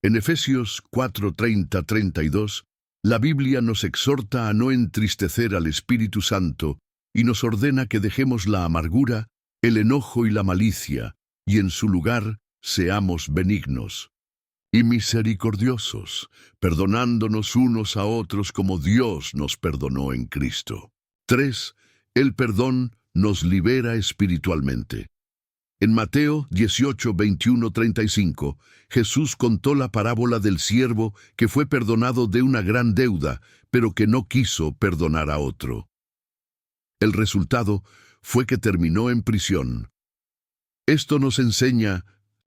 En Efesios 4:30-32, la Biblia nos exhorta a no entristecer al Espíritu Santo y nos ordena que dejemos la amargura, el enojo y la malicia, y en su lugar seamos benignos y misericordiosos, perdonándonos unos a otros como Dios nos perdonó en Cristo. 3. El perdón nos libera espiritualmente. En Mateo 18, 21, 35, Jesús contó la parábola del siervo que fue perdonado de una gran deuda, pero que no quiso perdonar a otro. El resultado fue que terminó en prisión. Esto nos enseña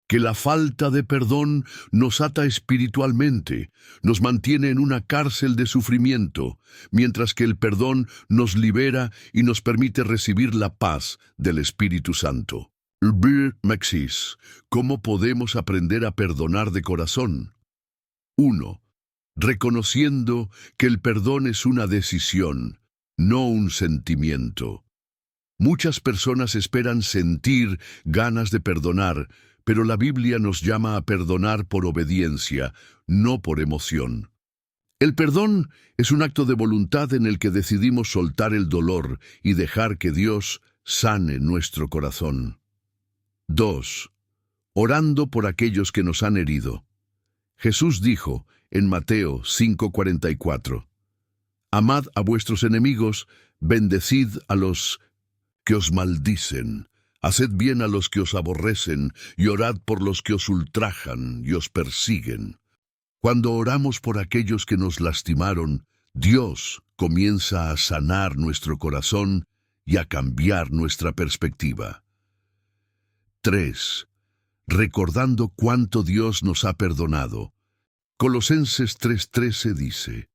que la falta de perdón nos ata espiritualmente, nos mantiene en una cárcel de sufrimiento, mientras que el perdón nos libera y nos permite recibir la paz del Espíritu Santo. Bir Maxis, ¿cómo podemos aprender a perdonar de corazón? 1. Reconociendo que el perdón es una decisión, no un sentimiento. Muchas personas esperan sentir ganas de perdonar, pero la Biblia nos llama a perdonar por obediencia, no por emoción. El perdón es un acto de voluntad en el que decidimos soltar el dolor y dejar que Dios sane nuestro corazón. 2. Orando por aquellos que nos han herido. Jesús dijo en Mateo 5:44, Amad a vuestros enemigos, bendecid a los que os maldicen, haced bien a los que os aborrecen, y orad por los que os ultrajan y os persiguen. Cuando oramos por aquellos que nos lastimaron, Dios comienza a sanar nuestro corazón y a cambiar nuestra perspectiva. 3. Recordando cuánto Dios nos ha perdonado. Colosenses 3:13 dice,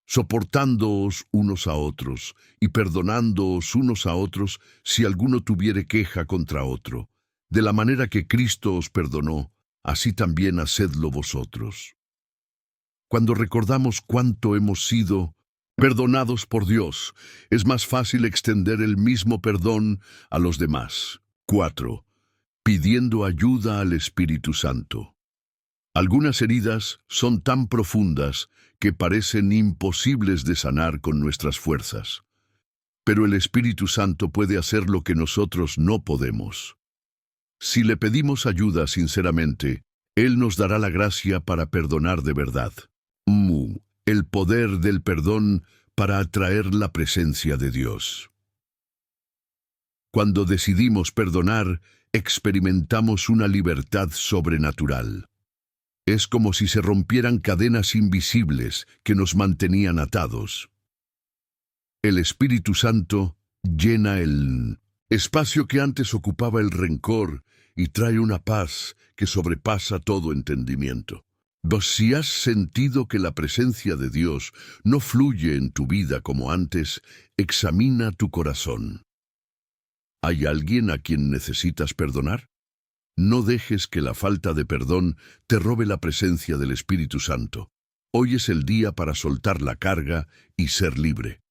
soportándoos unos a otros y perdonándoos unos a otros si alguno tuviere queja contra otro. De la manera que Cristo os perdonó, así también hacedlo vosotros. Cuando recordamos cuánto hemos sido perdonados por Dios, es más fácil extender el mismo perdón a los demás. 4. Pidiendo ayuda al Espíritu Santo. Algunas heridas son tan profundas que parecen imposibles de sanar con nuestras fuerzas. Pero el Espíritu Santo puede hacer lo que nosotros no podemos. Si le pedimos ayuda sinceramente, Él nos dará la gracia para perdonar de verdad. El poder del perdón para atraer la presencia de Dios. Cuando decidimos perdonar, experimentamos una libertad sobrenatural. Es como si se rompieran cadenas invisibles que nos mantenían atados. El Espíritu Santo llena el espacio que antes ocupaba el rencor y trae una paz que sobrepasa todo entendimiento. Si has sentido que la presencia de Dios no fluye en tu vida como antes, examina tu corazón. ¿Hay alguien a quien necesitas perdonar? No dejes que la falta de perdón te robe la presencia del Espíritu Santo. Hoy es el día para soltar la carga y ser libre.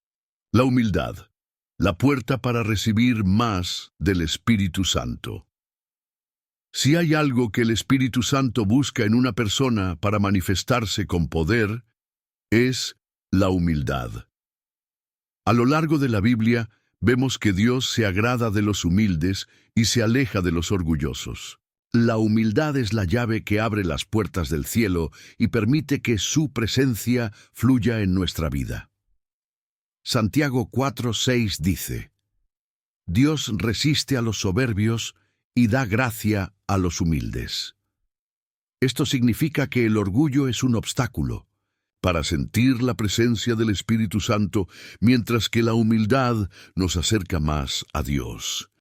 La humildad, la puerta para recibir más del Espíritu Santo. Si hay algo que el Espíritu Santo busca en una persona para manifestarse con poder, es la humildad. A lo largo de la Biblia, vemos que Dios se agrada de los humildes y se aleja de los orgullosos. La humildad es la llave que abre las puertas del cielo y permite que su presencia fluya en nuestra vida. Santiago 4:6 dice, Dios resiste a los soberbios y da gracia a los humildes. Esto significa que el orgullo es un obstáculo para sentir la presencia del Espíritu Santo, mientras que la humildad nos acerca más a Dios.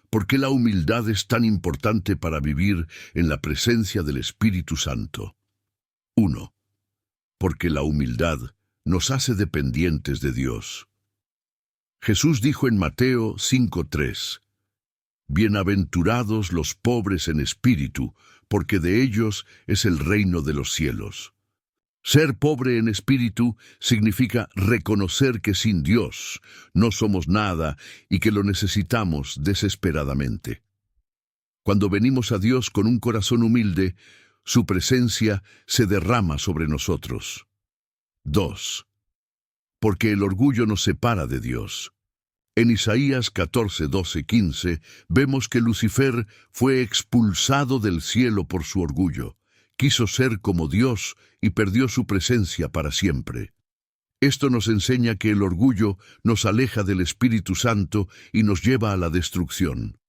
¿Por qué la humildad es tan importante para vivir en la presencia del Espíritu Santo? 1. Porque la humildad nos hace dependientes de Dios. Jesús dijo en Mateo 5:3, Bienaventurados los pobres en espíritu, porque de ellos es el reino de los cielos. Ser pobre en espíritu significa reconocer que sin Dios no somos nada y que lo necesitamos desesperadamente. Cuando venimos a Dios con un corazón humilde, su presencia se derrama sobre nosotros. 2. Porque el orgullo nos separa de Dios. En Isaías 14:12-15 vemos que Lucifer fue expulsado del cielo por su orgullo. Quiso ser como Dios y perdió su presencia para siempre. Esto nos enseña que el orgullo nos aleja del Espíritu Santo y nos lleva a la destrucción.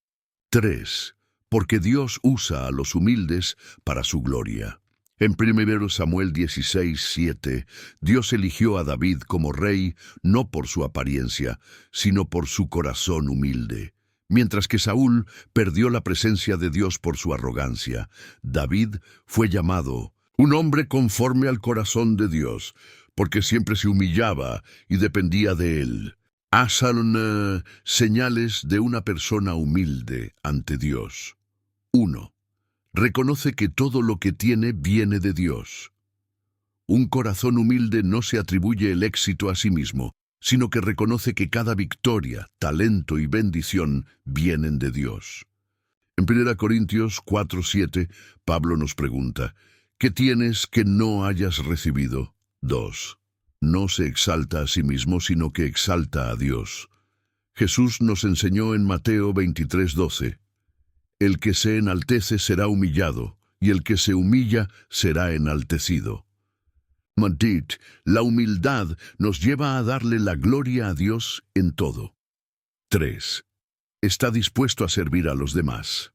3. Porque Dios usa a los humildes para su gloria. En 1 Samuel 16:7, Dios eligió a David como rey no por su apariencia, sino por su corazón humilde. Mientras que Saúl perdió la presencia de Dios por su arrogancia, David fue llamado un hombre conforme al corazón de Dios, porque siempre se humillaba y dependía de él. Son señales de una persona humilde ante Dios. 1. Reconoce que todo lo que tiene viene de Dios. Un corazón humilde no se atribuye el éxito a sí mismo, sino que reconoce que cada victoria, talento y bendición vienen de Dios. En 1 Corintios 4:7, Pablo nos pregunta, ¿qué tienes que no hayas recibido? 2. No se exalta a sí mismo, sino que exalta a Dios. Jesús nos enseñó en Mateo 23:12, el que se enaltece será humillado, y el que se humilla será enaltecido. La humildad nos lleva a darle la gloria a Dios en todo. 3. Está dispuesto a servir a los demás.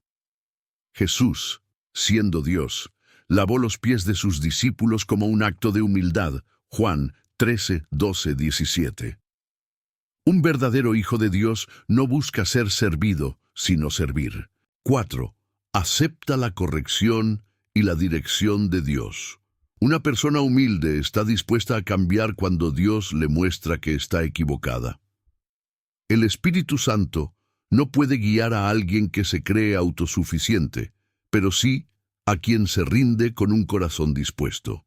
Jesús, siendo Dios, lavó los pies de sus discípulos como un acto de humildad. Juan 13:12-17. Un verdadero hijo de Dios no busca ser servido, sino servir. 4. Acepta la corrección y la dirección de Dios. Una persona humilde está dispuesta a cambiar cuando Dios le muestra que está equivocada. El Espíritu Santo no puede guiar a alguien que se cree autosuficiente, pero sí a quien se rinde con un corazón dispuesto.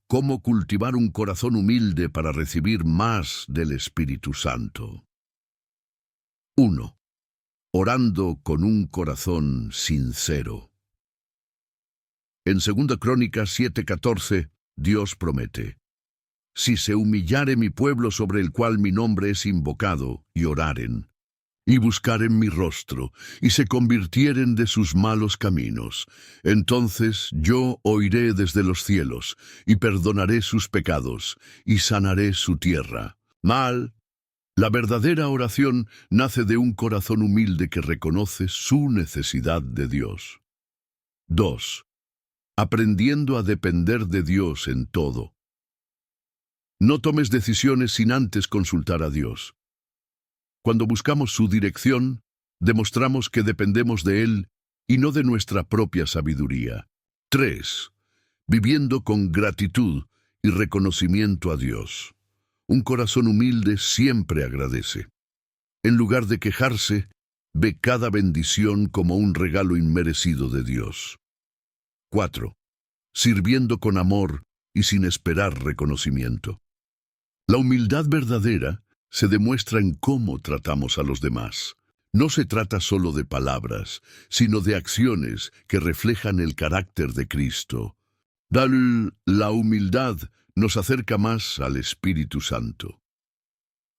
¿Cómo cultivar un corazón humilde para recibir más del Espíritu Santo? 1. Orando con un corazón sincero. En 2 Crónicas 7:14, Dios promete, si se humillare mi pueblo sobre el cual mi nombre es invocado, y oraren, y buscaren mi rostro, y se convirtieren de sus malos caminos, entonces yo oiré desde los cielos, y perdonaré sus pecados, y sanaré su tierra. La verdadera oración nace de un corazón humilde que reconoce su necesidad de Dios. 2. Aprendiendo a depender de Dios en todo. No tomes decisiones sin antes consultar a Dios. Cuando buscamos su dirección, demostramos que dependemos de Él y no de nuestra propia sabiduría. 3. Viviendo con gratitud y reconocimiento a Dios. Un corazón humilde siempre agradece. En lugar de quejarse, ve cada bendición como un regalo inmerecido de Dios. 4. Sirviendo con amor y sin esperar reconocimiento. La humildad verdadera se demuestra en cómo tratamos a los demás. No se trata solo de palabras, sino de acciones que reflejan el carácter de Cristo. La humildad nos acerca más al Espíritu Santo.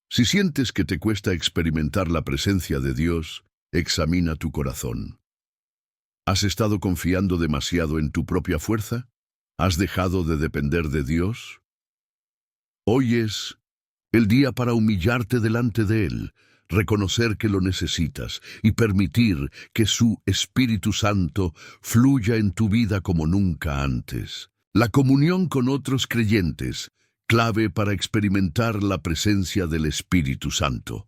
Si sientes que te cuesta experimentar la presencia de Dios, examina tu corazón. ¿Has estado confiando demasiado en tu propia fuerza? ¿Has dejado de depender de Dios? Hoy es el día para humillarte delante de Él, reconocer que lo necesitas y permitir que su Espíritu Santo fluya en tu vida como nunca antes. La comunión con otros creyentes, clave para experimentar la presencia del Espíritu Santo.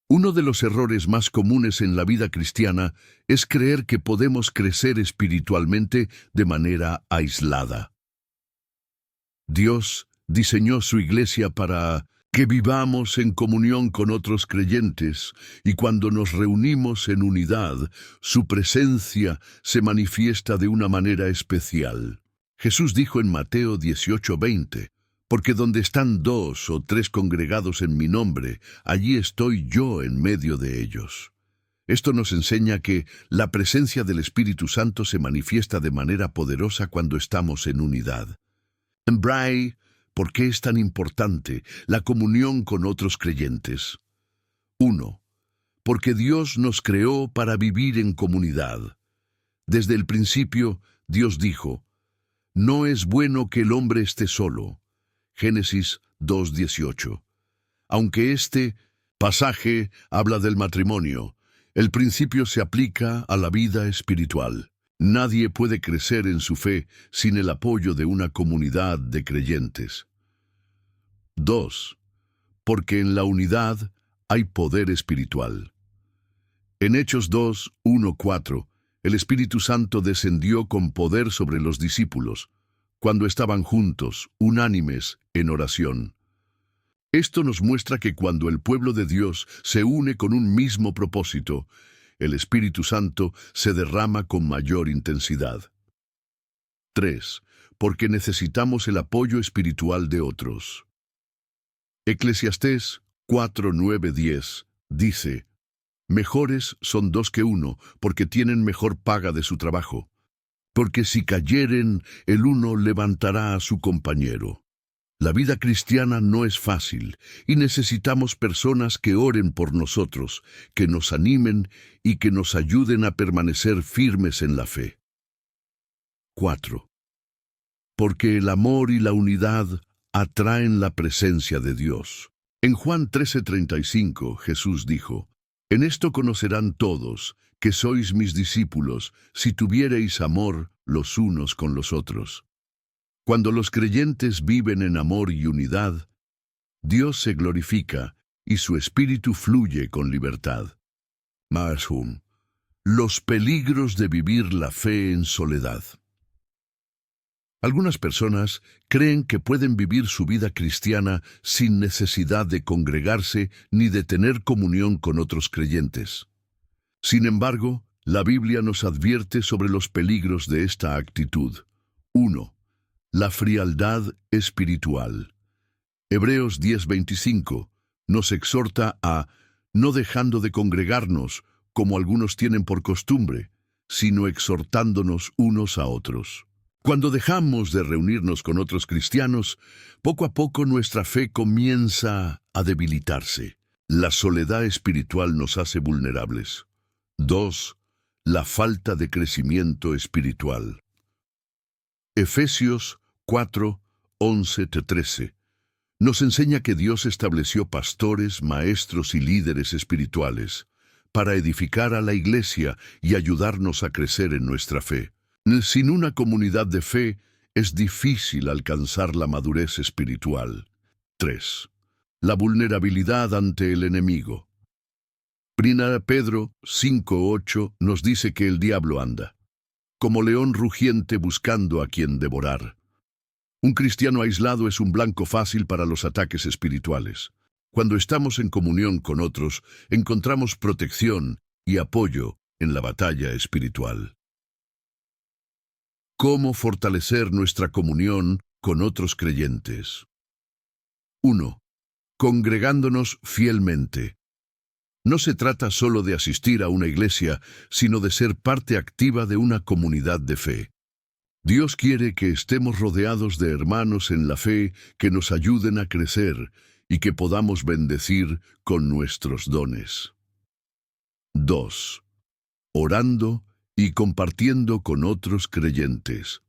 Uno de los errores más comunes en la vida cristiana es creer que podemos crecer espiritualmente de manera aislada. Dios diseñó su iglesia para que vivamos en comunión con otros creyentes, y cuando nos reunimos en unidad, su presencia se manifiesta de una manera especial. Jesús dijo en Mateo 18:20, porque donde están 2 o 3 congregados en mi nombre, allí estoy yo en medio de ellos. Esto nos enseña que la presencia del Espíritu Santo se manifiesta de manera poderosa cuando estamos en unidad. ¿Por qué es tan importante la comunión con otros creyentes? 1. Porque Dios nos creó para vivir en comunidad. Desde el principio, Dios dijo, no es bueno que el hombre esté solo. Génesis 2:18. Aunque este pasaje habla del matrimonio, El principio se aplica a la vida espiritual. Nadie puede crecer en su fe sin el apoyo de una comunidad de creyentes. 2. Porque en la unidad hay poder espiritual. En Hechos 2, 1, 4, el Espíritu Santo descendió con poder sobre los discípulos, cuando estaban juntos, unánimes, en oración. Esto nos muestra que cuando el pueblo de Dios se une con un mismo propósito, el Espíritu Santo se derrama con mayor intensidad. 3. Porque necesitamos el apoyo espiritual de otros. Eclesiastés 4, 9, 10 dice: Mejores son dos que uno, porque tienen mejor paga de su trabajo. Porque si cayeren, el uno levantará a su compañero. La vida cristiana no es fácil, y necesitamos personas que oren por nosotros, que nos animen y que nos ayuden a permanecer firmes en la fe. 4. Porque el amor y la unidad atraen la presencia de Dios. En Juan 13:35, Jesús dijo: En esto conocerán todos que sois mis discípulos, si tuviereis amor los unos con los otros. Cuando los creyentes viven en amor y unidad, Dios se glorifica y su espíritu fluye con libertad. Marshum. Los peligros de vivir la fe en soledad. Algunas personas creen que pueden vivir su vida cristiana sin necesidad de congregarse ni de tener comunión con otros creyentes. Sin embargo, la Biblia nos advierte sobre los peligros de esta actitud. 1. La frialdad espiritual. Hebreos 10:25 nos exhorta a no dejando de congregarnos, como algunos tienen por costumbre, sino exhortándonos unos a otros. Cuando dejamos de reunirnos con otros cristianos, poco a poco nuestra fe comienza a debilitarse. La soledad espiritual nos hace vulnerables. 2. La falta de crecimiento espiritual. Efesios 4, 11-13 nos enseña que Dios estableció pastores, maestros y líderes espirituales para edificar a la iglesia y ayudarnos a crecer en nuestra fe. Sin una comunidad de fe, es difícil alcanzar la madurez espiritual. 3. La vulnerabilidad ante el enemigo. Primera Pedro 5:8 nos dice que el diablo anda como león rugiente buscando a quien devorar. Un cristiano aislado es un blanco fácil para los ataques espirituales. Cuando estamos en comunión con otros, encontramos protección y apoyo en la batalla espiritual. ¿Cómo fortalecer nuestra comunión con otros creyentes? 1. Congregándonos fielmente. No se trata solo de asistir a una iglesia, sino de ser parte activa de una comunidad de fe. Dios quiere que estemos rodeados de hermanos en la fe que nos ayuden a crecer y que podamos bendecir con nuestros dones. 2. Orando y compartiendo con otros creyentes.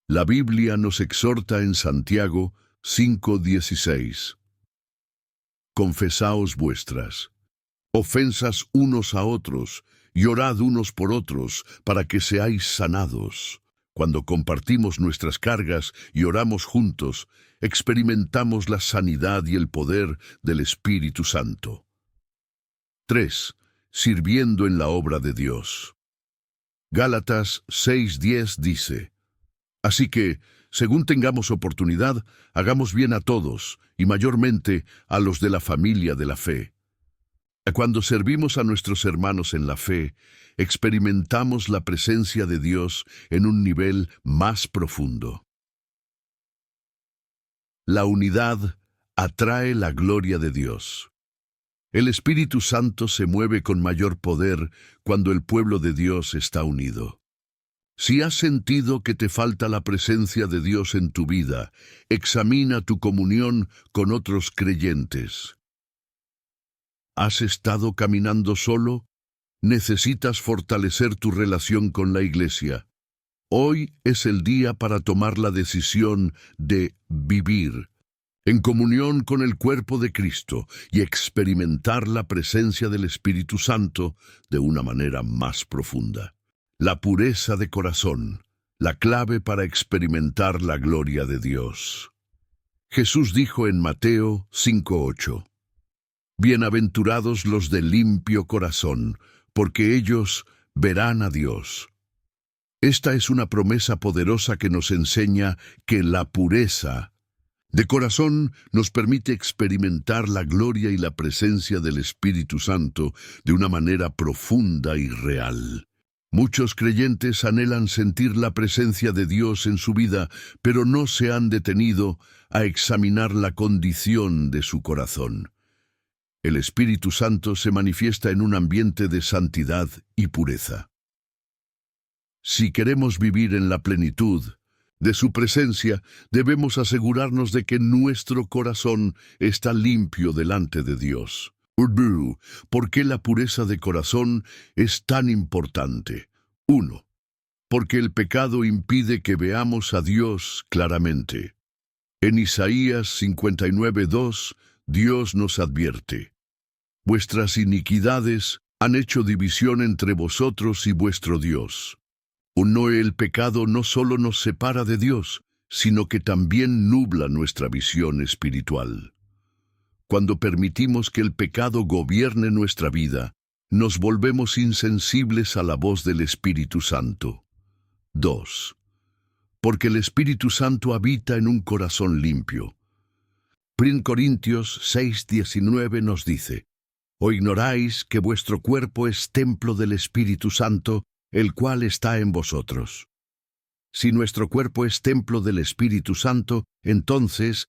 La Biblia nos exhorta en Santiago 5:16. Confesaos vuestras ofensas unos a otros y orad unos por otros para que seáis sanados. Cuando compartimos nuestras cargas y oramos juntos, experimentamos la sanidad y el poder del Espíritu Santo. 3. Sirviendo en la obra de Dios. Gálatas 6:10 dice: Así que, según tengamos oportunidad, hagamos bien a todos, y mayormente a los de la familia de la fe. Cuando servimos a nuestros hermanos en la fe, experimentamos la presencia de Dios en un nivel más profundo. La unidad atrae la gloria de Dios. El Espíritu Santo se mueve con mayor poder cuando el pueblo de Dios está unido. Si has sentido que te falta la presencia de Dios en tu vida, examina tu comunión con otros creyentes. ¿Has estado caminando solo? Necesitas fortalecer tu relación con la iglesia. Hoy es el día para tomar la decisión de vivir en comunión con el cuerpo de Cristo y experimentar la presencia del Espíritu Santo de una manera más profunda. La pureza de corazón, la clave para experimentar la gloria de Dios. Jesús dijo en Mateo 5:8, Bienaventurados los de limpio corazón, porque ellos verán a Dios. Esta es una promesa poderosa que nos enseña que la pureza de corazón nos permite experimentar la gloria y la presencia del Espíritu Santo de una manera profunda y real. Muchos creyentes anhelan sentir la presencia de Dios en su vida, pero no se han detenido a examinar la condición de su corazón. El Espíritu Santo se manifiesta en un ambiente de santidad y pureza. Si queremos vivir en la plenitud de su presencia, debemos asegurarnos de que nuestro corazón está limpio delante de Dios. ¿Por qué la pureza de corazón es tan importante? 1. Porque el pecado impide que veamos a Dios claramente. En Isaías 59:2, Dios nos advierte: Vuestras iniquidades han hecho división entre vosotros y vuestro Dios. El pecado no solo nos separa de Dios, sino que también nubla nuestra visión espiritual. Cuando permitimos que el pecado gobierne nuestra vida, nos volvemos insensibles a la voz del Espíritu Santo. 2. Porque el Espíritu Santo habita en un corazón limpio. 1 Corintios 6:19 nos dice: ¿O ignoráis que vuestro cuerpo es templo del Espíritu Santo, el cual está en vosotros? Si nuestro cuerpo es templo del Espíritu Santo, entonces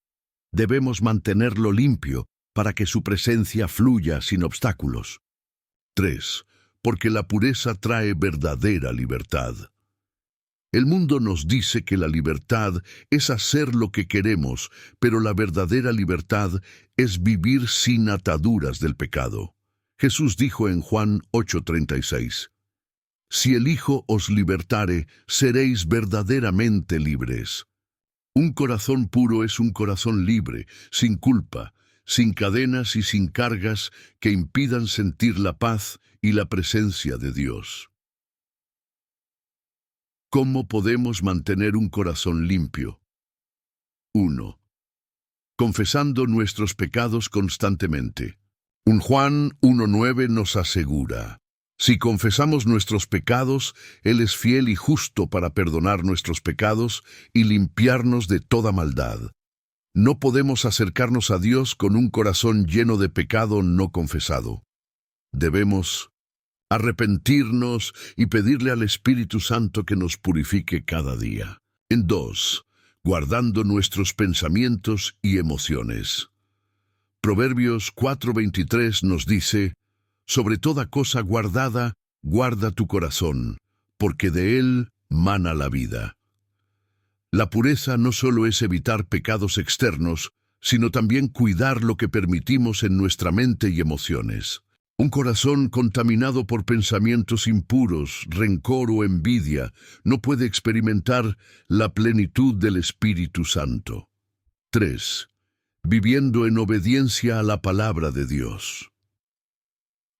debemos mantenerlo limpio para que su presencia fluya sin obstáculos. 3. Porque la pureza trae verdadera libertad. El mundo nos dice que la libertad es hacer lo que queremos, pero la verdadera libertad es vivir sin ataduras del pecado. Jesús dijo en Juan 8:36, Si el Hijo os libertare, seréis verdaderamente libres. Un corazón puro es un corazón libre, sin culpa, sin cadenas y sin cargas que impidan sentir la paz y la presencia de Dios. ¿Cómo podemos mantener un corazón limpio? 1. Confesando nuestros pecados constantemente. Juan 1:9 nos asegura: Si confesamos nuestros pecados, Él es fiel y justo para perdonar nuestros pecados y limpiarnos de toda maldad. No podemos acercarnos a Dios con un corazón lleno de pecado no confesado. Debemos arrepentirnos y pedirle al Espíritu Santo que nos purifique cada día. 2. Guardando nuestros pensamientos y emociones. Proverbios 4:23 nos dice: Sobre toda cosa guardada, guarda tu corazón, porque de él mana la vida. La pureza no solo es evitar pecados externos, sino también cuidar lo que permitimos en nuestra mente y emociones. Un corazón contaminado por pensamientos impuros, rencor o envidia no puede experimentar la plenitud del Espíritu Santo. 3. Viviendo en obediencia a la palabra de Dios.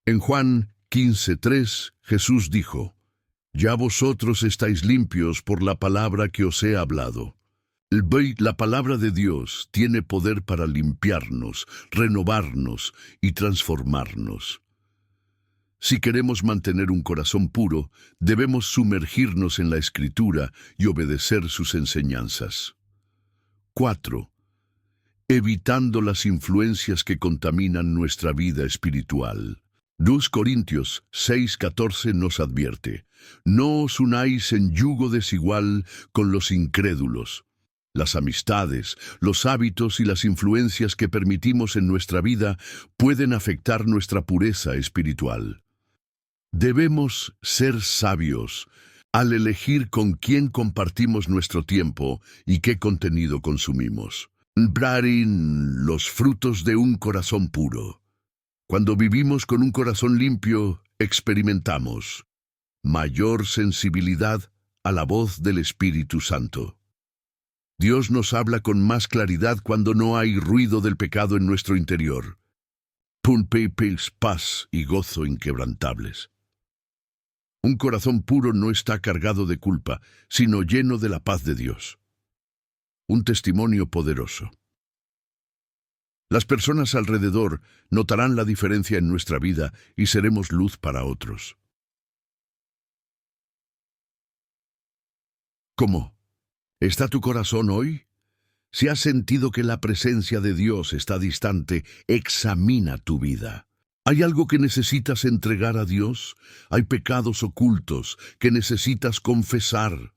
En Juan 15:3, Jesús dijo: Ya vosotros estáis limpios por la palabra que os he hablado. La palabra de Dios tiene poder para limpiarnos, renovarnos y transformarnos. Si queremos mantener un corazón puro, debemos sumergirnos en la Escritura y obedecer sus enseñanzas. 4. Evitando las influencias que contaminan nuestra vida espiritual. 2 Corintios 6:14 nos advierte: No os unáis en yugo desigual con los incrédulos. Las amistades, los hábitos y las influencias que permitimos en nuestra vida pueden afectar nuestra pureza espiritual. Debemos ser sabios al elegir con quién compartimos nuestro tiempo y qué contenido consumimos. Los frutos de un corazón puro. Cuando vivimos con un corazón limpio, experimentamos mayor sensibilidad a la voz del Espíritu Santo. Dios nos habla con más claridad cuando no hay ruido del pecado en nuestro interior. Paz y gozo inquebrantables. Un corazón puro no está cargado de culpa, sino lleno de la paz de Dios. Un testimonio poderoso. Las personas alrededor notarán la diferencia en nuestra vida y seremos luz para otros. ¿Cómo? ¿Está tu corazón hoy? Si has sentido que la presencia de Dios está distante, examina tu vida. ¿Hay algo que necesitas entregar a Dios? ¿Hay pecados ocultos que necesitas confesar?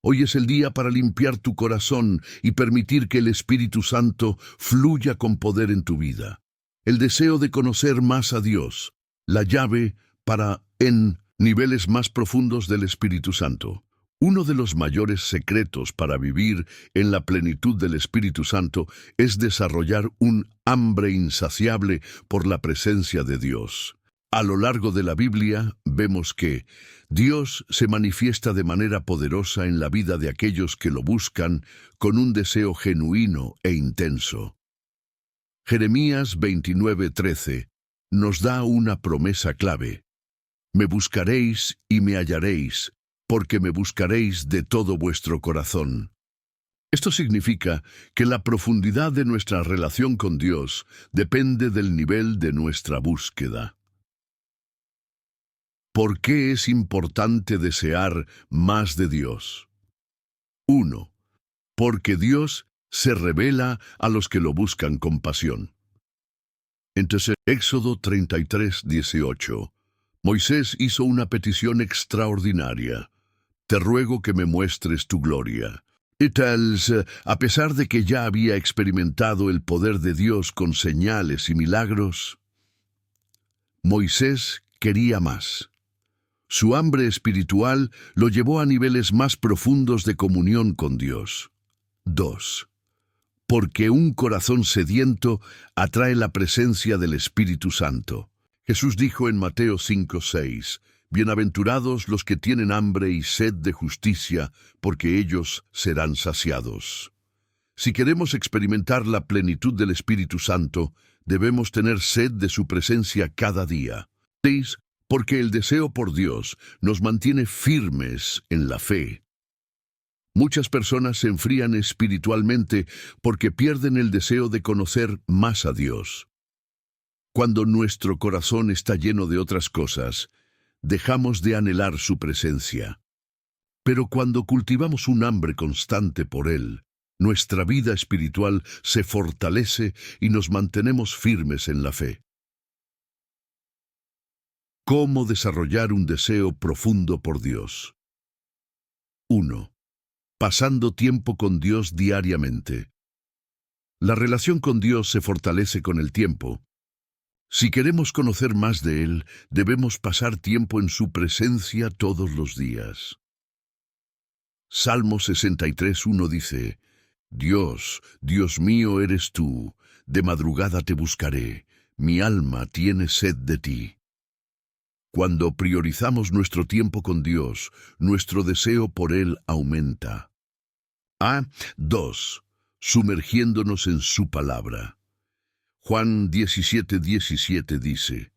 Hoy es el día para limpiar tu corazón y permitir que el Espíritu Santo fluya con poder en tu vida. El deseo de conocer más a Dios, la llave para en niveles más profundos del Espíritu Santo. Uno de los mayores secretos para vivir en la plenitud del Espíritu Santo es desarrollar un hambre insaciable por la presencia de Dios. A lo largo de la Biblia vemos que Dios se manifiesta de manera poderosa en la vida de aquellos que lo buscan con un deseo genuino e intenso. Jeremías 29:13 nos da una promesa clave. Me buscaréis y me hallaréis, porque me buscaréis de todo vuestro corazón. Esto significa que la profundidad de nuestra relación con Dios depende del nivel de nuestra búsqueda. ¿Por qué es importante desear más de Dios? 1. Porque Dios se revela a los que lo buscan con pasión. Entonces, Éxodo 33:18. Moisés hizo una petición extraordinaria. Te ruego que me muestres tu gloria. Y a pesar de que ya había experimentado el poder de Dios con señales y milagros, Moisés quería más. Su hambre espiritual lo llevó a niveles más profundos de comunión con Dios. 2. Porque un corazón sediento atrae la presencia del Espíritu Santo. Jesús dijo en Mateo 5:6, Bienaventurados los que tienen hambre y sed de justicia, porque ellos serán saciados. Si queremos experimentar la plenitud del Espíritu Santo, debemos tener sed de su presencia cada día. 6. Porque el deseo por Dios nos mantiene firmes en la fe. Muchas personas se enfrían espiritualmente porque pierden el deseo de conocer más a Dios. Cuando nuestro corazón está lleno de otras cosas, dejamos de anhelar su presencia. Pero cuando cultivamos un hambre constante por Él, nuestra vida espiritual se fortalece y nos mantenemos firmes en la fe. ¿Cómo desarrollar un deseo profundo por Dios? 1. Pasando tiempo con Dios diariamente. La relación con Dios se fortalece con el tiempo. Si queremos conocer más de Él, debemos pasar tiempo en su presencia todos los días. Salmo 63:1 dice, Dios, Dios mío eres tú, de madrugada te buscaré, mi alma tiene sed de ti. Cuando priorizamos nuestro tiempo con Dios, nuestro deseo por Él aumenta. 2. Sumergiéndonos en su palabra. Juan 17:17 dice,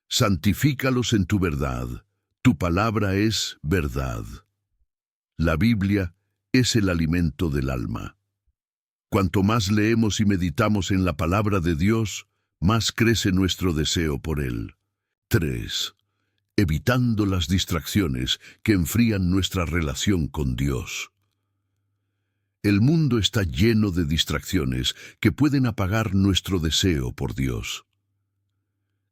Santifícalos en tu verdad, tu palabra es verdad. La Biblia es el alimento del alma. Cuanto más leemos y meditamos en la palabra de Dios, más crece nuestro deseo por Él. 3. Evitando las distracciones que enfrían nuestra relación con Dios. El mundo está lleno de distracciones que pueden apagar nuestro deseo por Dios.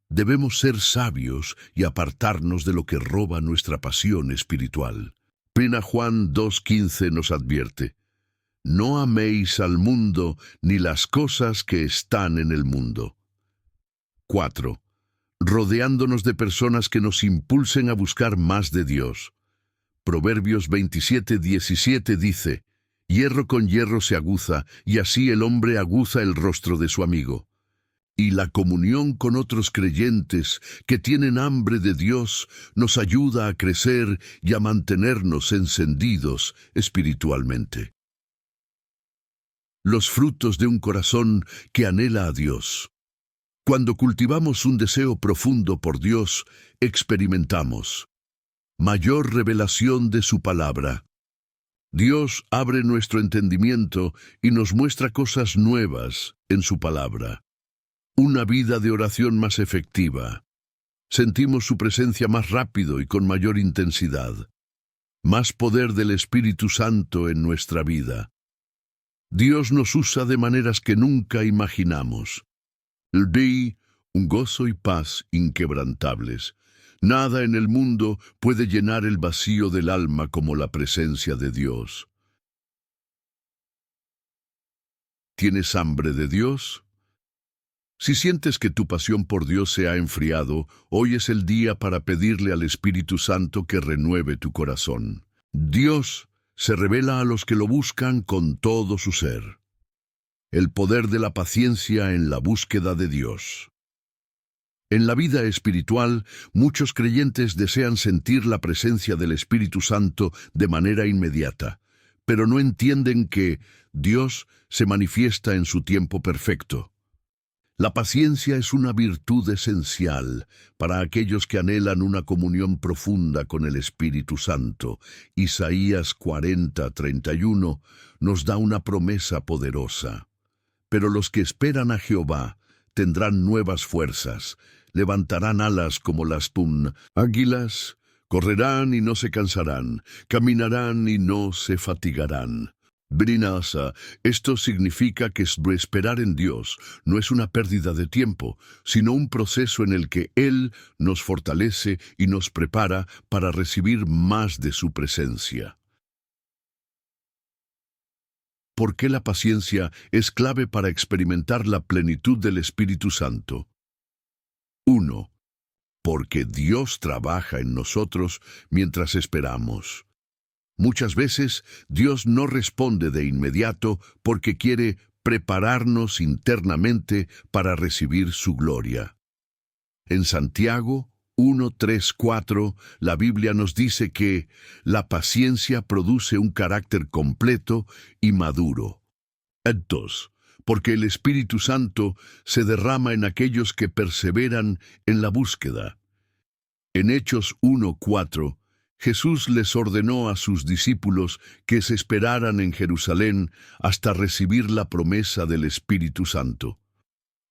Debemos ser sabios y apartarnos de lo que roba nuestra pasión espiritual. 1 Juan 2:15 nos advierte, No améis al mundo ni las cosas que están en el mundo. 4. Rodeándonos de personas que nos impulsen a buscar más de Dios. Proverbios 27:17 dice, Hierro con hierro se aguza, y así el hombre aguza el rostro de su amigo. Y la comunión con otros creyentes que tienen hambre de Dios nos ayuda a crecer y a mantenernos encendidos espiritualmente. los frutos de un corazón que anhela a Dios. Cuando cultivamos un deseo profundo por Dios, experimentamos mayor revelación de su palabra. Dios abre nuestro entendimiento y nos muestra cosas nuevas en su palabra. Una vida de oración más efectiva. Sentimos su presencia más rápido y con mayor intensidad. Más poder del Espíritu Santo en nuestra vida. Dios nos usa de maneras que nunca imaginamos. Vi un gozo y paz inquebrantables. Nada en el mundo puede llenar el vacío del alma como la presencia de Dios. ¿Tienes hambre de Dios? Si sientes que tu pasión por Dios se ha enfriado, hoy es el día para pedirle al Espíritu Santo que renueve tu corazón. Dios se revela a los que lo buscan con todo su ser. El poder de la paciencia en la búsqueda de Dios. En la vida espiritual, muchos creyentes desean sentir la presencia del Espíritu Santo de manera inmediata, pero no entienden que Dios se manifiesta en su tiempo perfecto. La paciencia es una virtud esencial para aquellos que anhelan una comunión profunda con el Espíritu Santo. Isaías 40:31 nos da una promesa poderosa. Pero los que esperan a Jehová tendrán nuevas fuerzas, levantarán alas como las águilas, correrán y no se cansarán, caminarán y no se fatigarán. Brinasa, esto significa que esperar en Dios no es una pérdida de tiempo, sino un proceso en el que Él nos fortalece y nos prepara para recibir más de su presencia. ¿Por qué la paciencia es clave para experimentar la plenitud del Espíritu Santo? 1. Porque Dios trabaja en nosotros mientras esperamos. Muchas veces Dios no responde de inmediato porque quiere prepararnos internamente para recibir su gloria. En Santiago 1:3-4, la Biblia nos dice que la paciencia produce un carácter completo y maduro. 2. Porque el Espíritu Santo se derrama en aquellos que perseveran en la búsqueda. En Hechos 1:4, Jesús les ordenó a sus discípulos que se esperaran en Jerusalén hasta recibir la promesa del Espíritu Santo.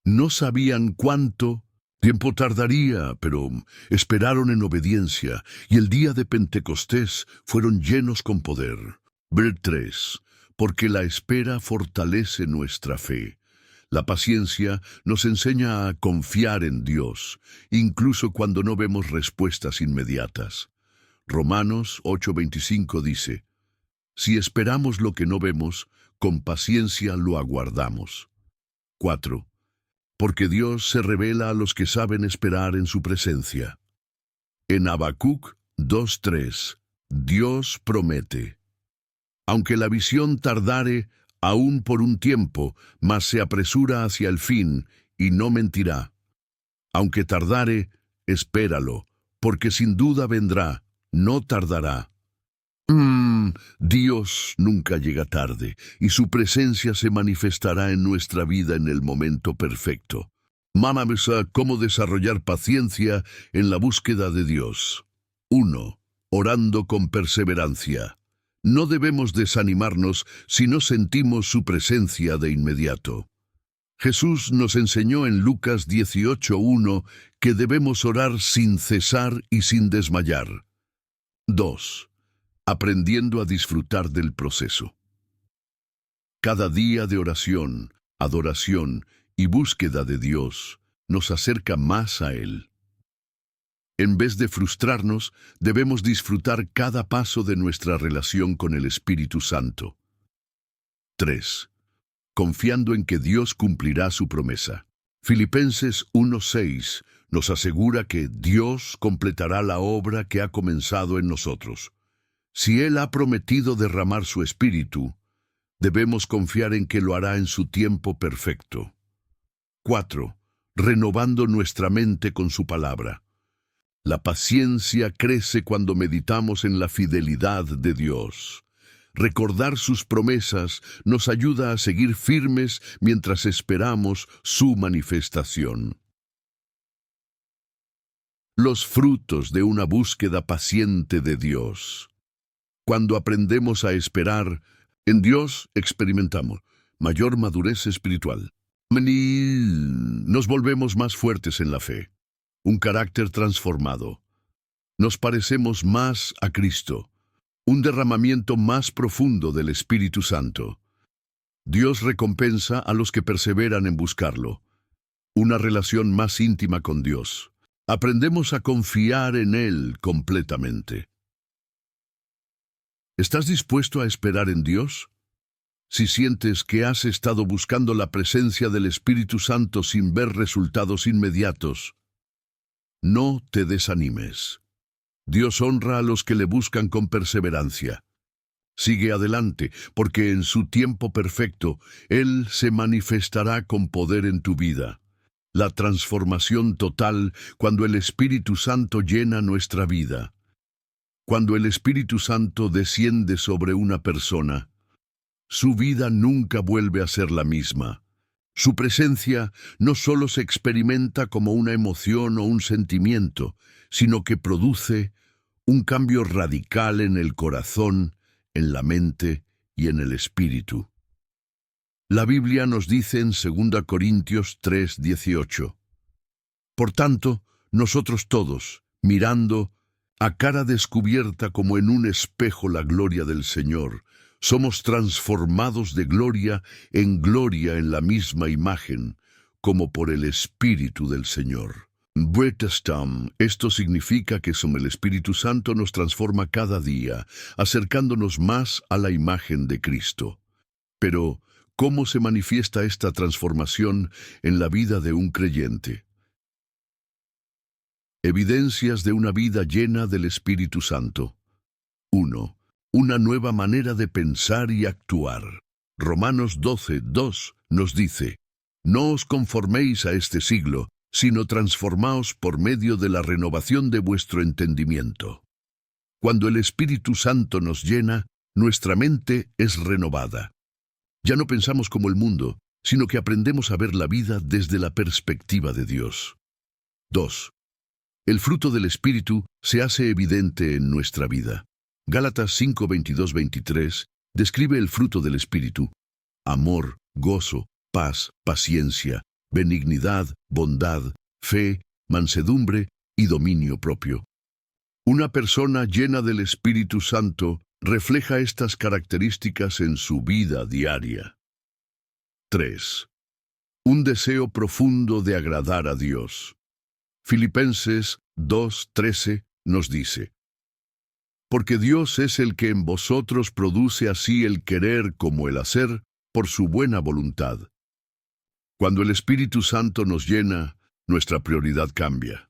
No sabían cuánto tiempo tardaría, pero esperaron en obediencia, y el día de Pentecostés fueron llenos con poder. 3. Porque la espera fortalece nuestra fe. La paciencia nos enseña a confiar en Dios, incluso cuando no vemos respuestas inmediatas. Romanos 8:25 dice, si esperamos lo que no vemos, con paciencia lo aguardamos. 4. Porque Dios se revela a los que saben esperar en su presencia. En Habacuc 2:3, Dios promete, aunque la visión tardare aún por un tiempo, mas se apresura hacia el fin, y no mentirá. Aunque tardare, espéralo, porque sin duda vendrá, no tardará. Dios nunca llega tarde, y su presencia se manifestará en nuestra vida en el momento perfecto. Vamos a cómo desarrollar paciencia en la búsqueda de Dios. 1. Orando con perseverancia. No debemos desanimarnos si no sentimos su presencia de inmediato. Jesús nos enseñó en Lucas 18:1 que debemos orar sin cesar y sin desmayar. 2. Aprendiendo a disfrutar del proceso. Cada día de oración, adoración y búsqueda de Dios nos acerca más a Él. En vez de frustrarnos, debemos disfrutar cada paso de nuestra relación con el Espíritu Santo. 3. Confiando en que Dios cumplirá su promesa. Filipenses 1:6 nos asegura que Dios completará la obra que ha comenzado en nosotros. Si Él ha prometido derramar su Espíritu, debemos confiar en que lo hará en su tiempo perfecto. 4. Renovando nuestra mente con su palabra. La paciencia crece cuando meditamos en la fidelidad de Dios. Recordar sus promesas nos ayuda a seguir firmes mientras esperamos su manifestación. Los frutos de una búsqueda paciente de Dios. Cuando aprendemos a esperar, en Dios experimentamos mayor madurez espiritual. Nos volvemos más fuertes en la fe, un carácter transformado. Nos parecemos más a Cristo, un derramamiento más profundo del Espíritu Santo. Dios recompensa a los que perseveran en buscarlo, una relación más íntima con Dios. Aprendemos a confiar en Él completamente. ¿Estás dispuesto a esperar en Dios? Si sientes que has estado buscando la presencia del Espíritu Santo sin ver resultados inmediatos, no te desanimes. Dios honra a los que le buscan con perseverancia. Sigue adelante, porque en su tiempo perfecto, Él se manifestará con poder en tu vida. La transformación total cuando el Espíritu Santo llena nuestra vida. Cuando el Espíritu Santo desciende sobre una persona, su vida nunca vuelve a ser la misma. Su presencia no solo se experimenta como una emoción o un sentimiento, sino que produce un cambio radical en el corazón, en la mente y en el espíritu. La Biblia nos dice en 2 Corintios 3:18: Por tanto, nosotros todos, mirando a cara descubierta como en un espejo la gloria del Señor, somos transformados de gloria en la misma imagen, como por el Espíritu del Señor. Esto significa que el Espíritu Santo nos transforma cada día, acercándonos más a la imagen de Cristo. Pero, ¿cómo se manifiesta esta transformación en la vida de un creyente? Evidencias de una vida llena del Espíritu Santo. 1. Una nueva manera de pensar y actuar. Romanos 12:2 nos dice: No os conforméis a este siglo, sino transformaos por medio de la renovación de vuestro entendimiento. Cuando el Espíritu Santo nos llena, nuestra mente es renovada. Ya no pensamos como el mundo, sino que aprendemos a ver la vida desde la perspectiva de Dios. 2. El fruto del Espíritu se hace evidente en nuestra vida. Gálatas 5:22-23 describe el fruto del Espíritu: amor, gozo, paz, paciencia, benignidad, bondad, fe, mansedumbre y dominio propio. Una persona llena del Espíritu Santo refleja estas características en su vida diaria. 3. Un deseo profundo de agradar a Dios. Filipenses 2:13 nos dice: Porque Dios es el que en vosotros produce así el querer como el hacer por su buena voluntad. Cuando el Espíritu Santo nos llena, nuestra prioridad cambia.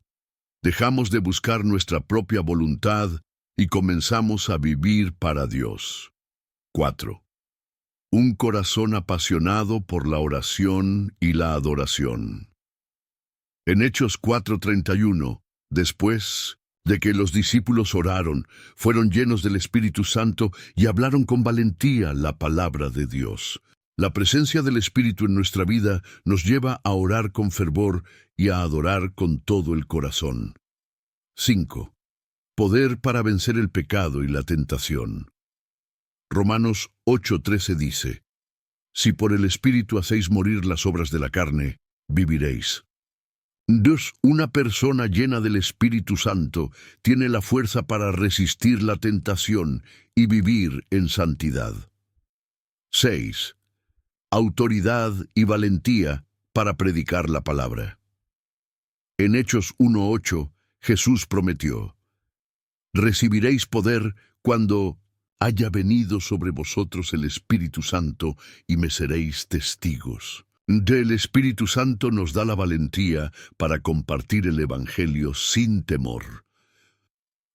Dejamos de buscar nuestra propia voluntad y comenzamos a vivir para Dios. 4. Un corazón apasionado por la oración y la adoración. En Hechos 4:31, después de que los discípulos oraron, fueron llenos del Espíritu Santo y hablaron con valentía la palabra de Dios. La presencia del Espíritu en nuestra vida nos lleva a orar con fervor y a adorar con todo el corazón. 5. Poder para vencer el pecado y la tentación. Romanos 8:13 dice: Si por el Espíritu hacéis morir las obras de la carne, viviréis. Una persona llena del Espíritu Santo tiene la fuerza para resistir la tentación y vivir en santidad. 6. Autoridad y valentía para predicar la palabra. En Hechos 1:8, Jesús prometió: Recibiréis poder cuando haya venido sobre vosotros el Espíritu Santo y me seréis testigos. Del Espíritu Santo nos da la valentía para compartir el Evangelio sin temor.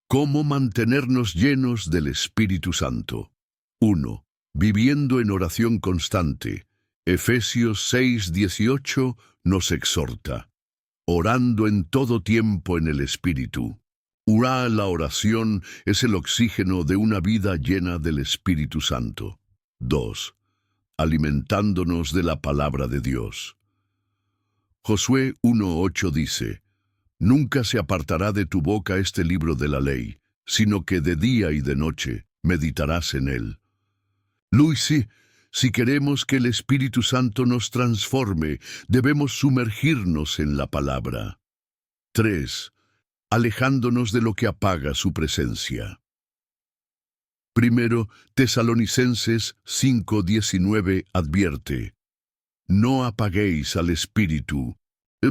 ¿Cómo mantenernos llenos del Espíritu Santo? 1. Viviendo en oración constante. Efesios 6:18 nos exhorta: orando en todo tiempo en el Espíritu. La oración es el oxígeno de una vida llena del Espíritu Santo. 2. Alimentándonos de la palabra de Dios. Josué 1:8 dice: Nunca se apartará de tu boca este libro de la ley, sino que de día y de noche meditarás en él. Lucy, si queremos que el Espíritu Santo nos transforme, debemos sumergirnos en la palabra. 3. Alejándonos de lo que apaga su presencia. Primero, Tesalonicenses 5:19 advierte: No apaguéis al Espíritu,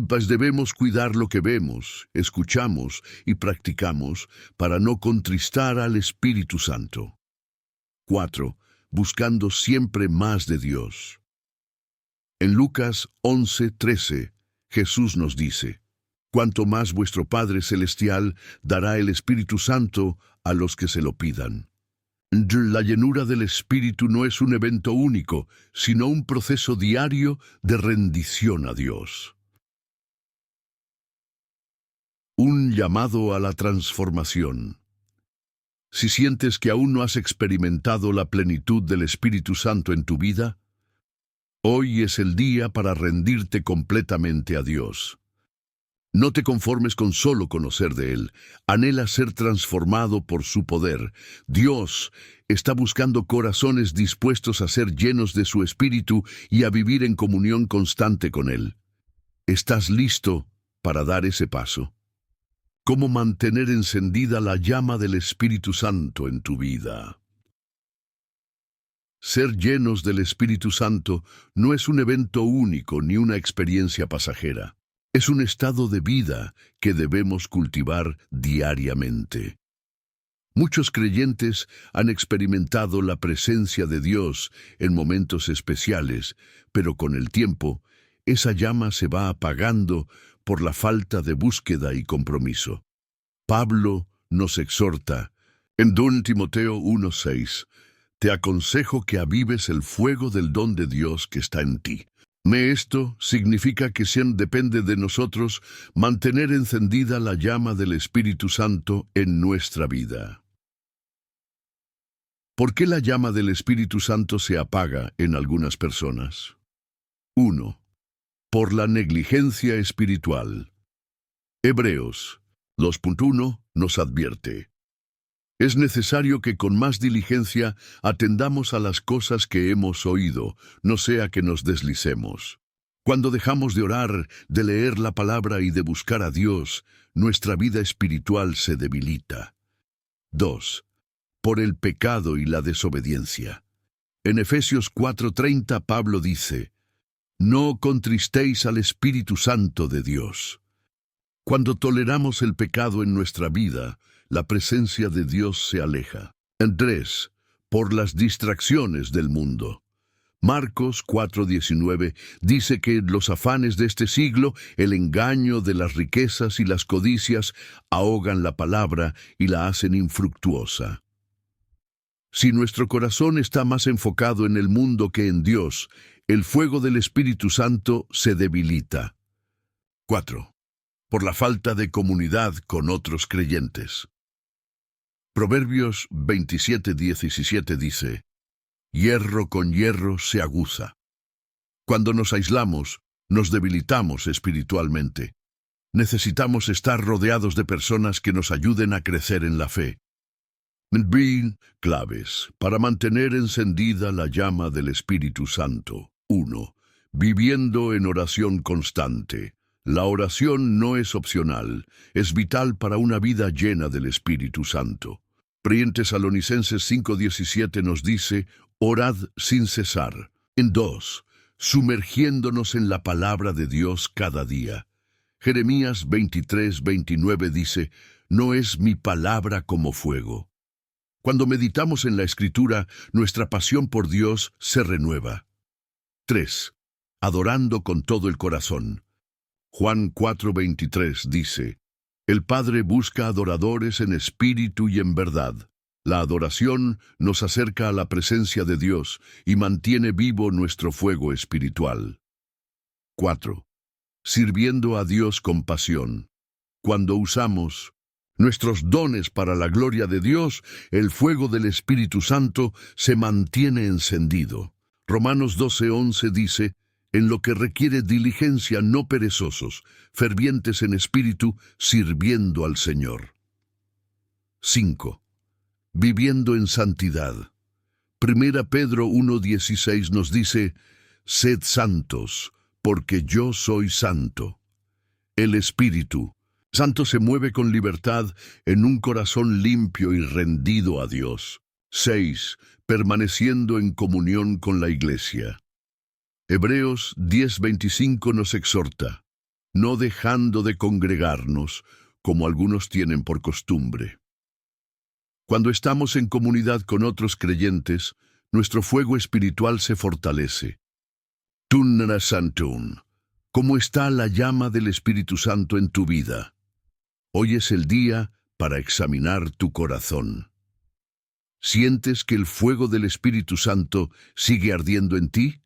pues debemos cuidar lo que vemos, escuchamos y practicamos para no contristar al Espíritu Santo. 4. Buscando siempre más de Dios. En Lucas 11:13, Jesús nos dice: Cuanto más vuestro Padre Celestial dará el Espíritu Santo a los que se lo pidan. La llenura del Espíritu no es un evento único, sino un proceso diario de rendición a Dios. Un llamado a la transformación. Si sientes que aún no has experimentado la plenitud del Espíritu Santo en tu vida, hoy es el día para rendirte completamente a Dios. No te conformes con solo conocer de Él. Anhela ser transformado por su poder. Dios está buscando corazones dispuestos a ser llenos de su Espíritu y a vivir en comunión constante con Él. ¿Estás listo para dar ese paso? ¿Cómo mantener encendida la llama del Espíritu Santo en tu vida? Ser llenos del Espíritu Santo no es un evento único ni una experiencia pasajera. Es un estado de vida que debemos cultivar diariamente. Muchos creyentes han experimentado la presencia de Dios en momentos especiales, pero con el tiempo, esa llama se va apagando por la falta de búsqueda y compromiso. Pablo nos exhorta en 2 Timoteo 1:6: Te aconsejo que avives el fuego del don de Dios que está en ti. Esto significa que depende de nosotros mantener encendida la llama del Espíritu Santo en nuestra vida. ¿Por qué la llama del Espíritu Santo se apaga en algunas personas? 1. Por la negligencia espiritual. Hebreos 2.1 nos advierte: Es necesario que con más diligencia atendamos a las cosas que hemos oído, no sea que nos deslicemos. Cuando dejamos de orar, de leer la palabra y de buscar a Dios, nuestra vida espiritual se debilita. 2. Por el pecado y la desobediencia. En Efesios 4:30 Pablo dice: No contristéis al Espíritu Santo de Dios. Cuando toleramos el pecado en nuestra vida, la presencia de Dios se aleja. 3. Por las distracciones del mundo. Marcos 4:19 dice que los afanes de este siglo, el engaño de las riquezas y las codicias, ahogan la palabra y la hacen infructuosa. Si nuestro corazón está más enfocado en el mundo que en Dios, el fuego del Espíritu Santo se debilita. 4. Por la falta de comunidad con otros creyentes. Proverbios 27:17 dice: Hierro con hierro se aguza. Cuando nos aislamos, nos debilitamos espiritualmente. Necesitamos estar rodeados de personas que nos ayuden a crecer en la fe. Claves para mantener encendida la llama del Espíritu Santo. 1. Viviendo en oración constante. La oración no es opcional, es vital para una vida llena del Espíritu Santo. Tesalonicenses 5:17 nos dice: orad sin cesar. 2. Sumergiéndonos en la palabra de Dios cada día. Jeremías 23:29 dice: no es mi palabra como fuego. Cuando meditamos en la Escritura, nuestra pasión por Dios se renueva. 3. Adorando con todo el corazón. Juan 4:23 dice: el Padre busca adoradores en espíritu y en verdad. La adoración nos acerca a la presencia de Dios y mantiene vivo nuestro fuego espiritual. 4. Sirviendo a Dios con pasión. Cuando usamos nuestros dones para la gloria de Dios, el fuego del Espíritu Santo se mantiene encendido. Romanos 12:11 dice, en lo que requiere diligencia, no perezosos, fervientes en espíritu, sirviendo al Señor. 5. Viviendo en santidad. 1 Pedro 1:16 nos dice, sed santos, porque yo soy santo. El Espíritu Santo se mueve con libertad en un corazón limpio y rendido a Dios. 6. Permaneciendo en comunión con la Iglesia. Hebreos 10:25 nos exhorta, no dejando de congregarnos, como algunos tienen por costumbre. Cuando estamos en comunidad con otros creyentes, nuestro fuego espiritual se fortalece. Tunna Santun. ¿Cómo está la llama del Espíritu Santo en tu vida? Hoy es el día para examinar tu corazón. ¿Sientes que el fuego del Espíritu Santo sigue ardiendo en ti?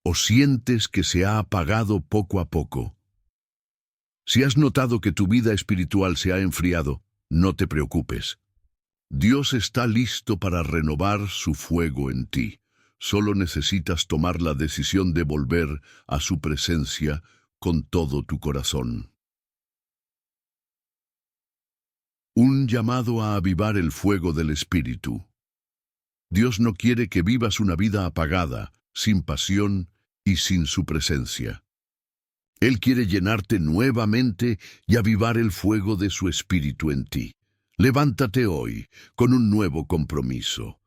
¿O sientes que se ha apagado poco a poco? Si has notado que tu vida espiritual se ha enfriado, no te preocupes. Dios está listo para renovar su fuego en ti. Solo necesitas tomar la decisión de volver a su presencia con todo tu corazón. Un llamado a avivar el fuego del Espíritu. Dios no quiere que vivas una vida apagada, sin pasión y sin su presencia. Él quiere llenarte nuevamente y avivar el fuego de su Espíritu en ti. Levántate hoy con un nuevo compromiso.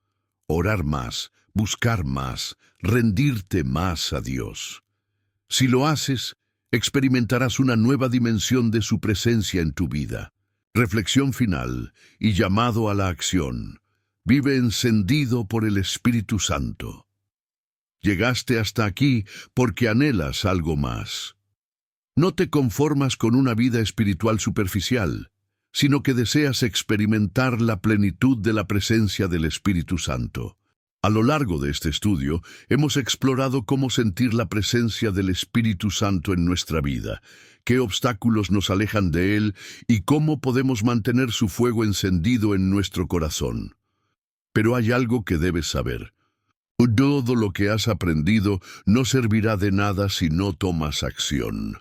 Orar más, buscar más, rendirte más a Dios. Si lo haces, experimentarás una nueva dimensión de su presencia en tu vida. Reflexión final y llamado a la acción. Vive encendido por el Espíritu Santo. Llegaste hasta aquí porque anhelas algo más. No te conformas con una vida espiritual superficial, sino que deseas experimentar la plenitud de la presencia del Espíritu Santo. A lo largo de este estudio, hemos explorado cómo sentir la presencia del Espíritu Santo en nuestra vida, qué obstáculos nos alejan de Él y cómo podemos mantener su fuego encendido en nuestro corazón. Pero hay algo que debes saber. Todo lo que has aprendido no servirá de nada si no tomas acción.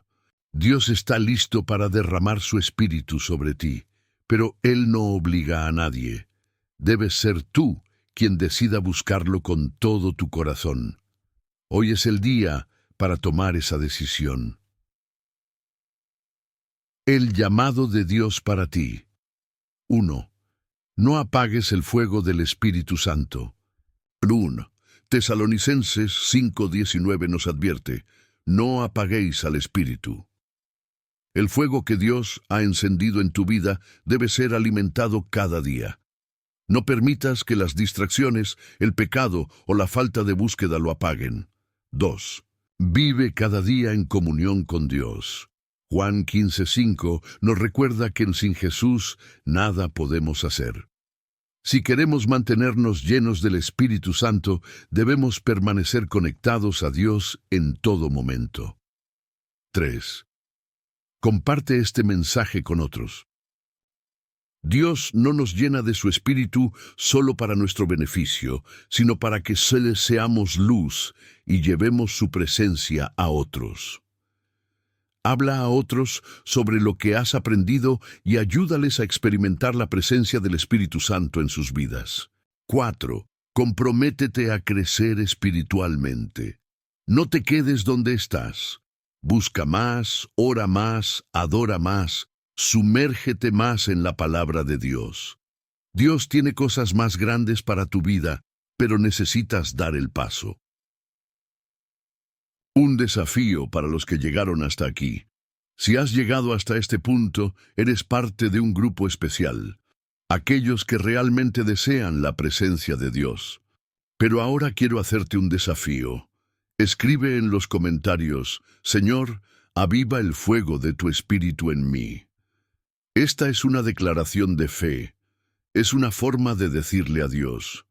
Dios está listo para derramar su Espíritu sobre ti, pero Él no obliga a nadie. Debes ser tú quien decida buscarlo con todo tu corazón. Hoy es el día para tomar esa decisión. El llamado de Dios para ti. 1. No apagues el fuego del Espíritu Santo. 1. Tesalonicenses 5:19 nos advierte, no apaguéis al Espíritu. El fuego que Dios ha encendido en tu vida debe ser alimentado cada día. No permitas que las distracciones, el pecado o la falta de búsqueda lo apaguen. 2. Vive cada día en comunión con Dios. Juan 15:5 nos recuerda que sin Jesús nada podemos hacer. Si queremos mantenernos llenos del Espíritu Santo, debemos permanecer conectados a Dios en todo momento. 3. Comparte este mensaje con otros. Dios no nos llena de su Espíritu solo para nuestro beneficio, sino para que seamos luz y llevemos su presencia a otros. Habla a otros sobre lo que has aprendido y ayúdales a experimentar la presencia del Espíritu Santo en sus vidas. 4. Comprométete a crecer espiritualmente. No te quedes donde estás. Busca más, ora más, adora más, sumérgete más en la palabra de Dios. Dios tiene cosas más grandes para tu vida, pero necesitas dar el paso. Un desafío para los que llegaron hasta aquí. Si has llegado hasta este punto, eres parte de un grupo especial, aquellos que realmente desean la presencia de Dios. Pero ahora quiero hacerte un desafío. Escribe en los comentarios, Señor, aviva el fuego de tu Espíritu en mí. Esta es una declaración de fe. Es una forma de decirle a Dios,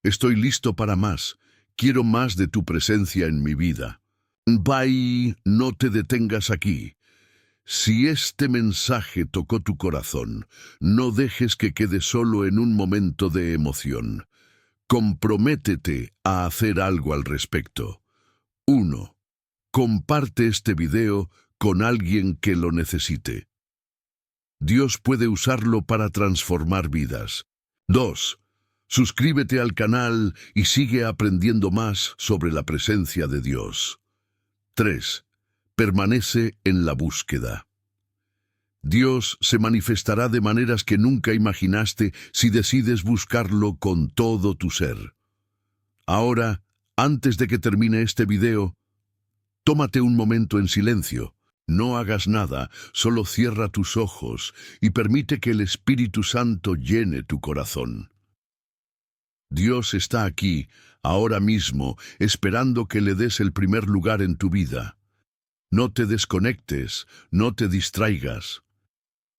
estoy listo para más, quiero más de tu presencia en mi vida. Bye, no te detengas aquí. Si este mensaje tocó tu corazón, no dejes que quede solo en un momento de emoción. Comprométete a hacer algo al respecto. 1. Comparte este video con alguien que lo necesite. Dios puede usarlo para transformar vidas. 2. Suscríbete al canal y sigue aprendiendo más sobre la presencia de Dios. 3. Permanece en la búsqueda. Dios se manifestará de maneras que nunca imaginaste si decides buscarlo con todo tu ser. Ahora, antes de que termine este video, tómate un momento en silencio. No hagas nada, solo cierra tus ojos y permite que el Espíritu Santo llene tu corazón. Dios está aquí, ahora mismo, esperando que le des el primer lugar en tu vida. No te desconectes, no te distraigas.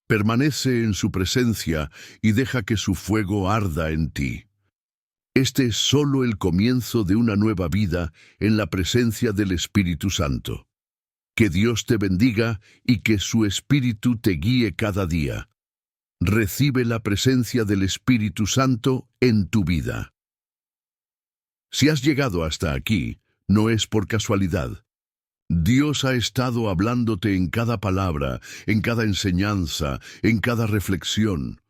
Permanece en su presencia y deja que su fuego arda en ti. Este es solo el comienzo de una nueva vida en la presencia del Espíritu Santo. Que Dios te bendiga y que su Espíritu te guíe cada día. Recibe la presencia del Espíritu Santo en tu vida. Si has llegado hasta aquí, no es por casualidad. Dios ha estado hablándote en cada palabra, en cada enseñanza, en cada reflexión.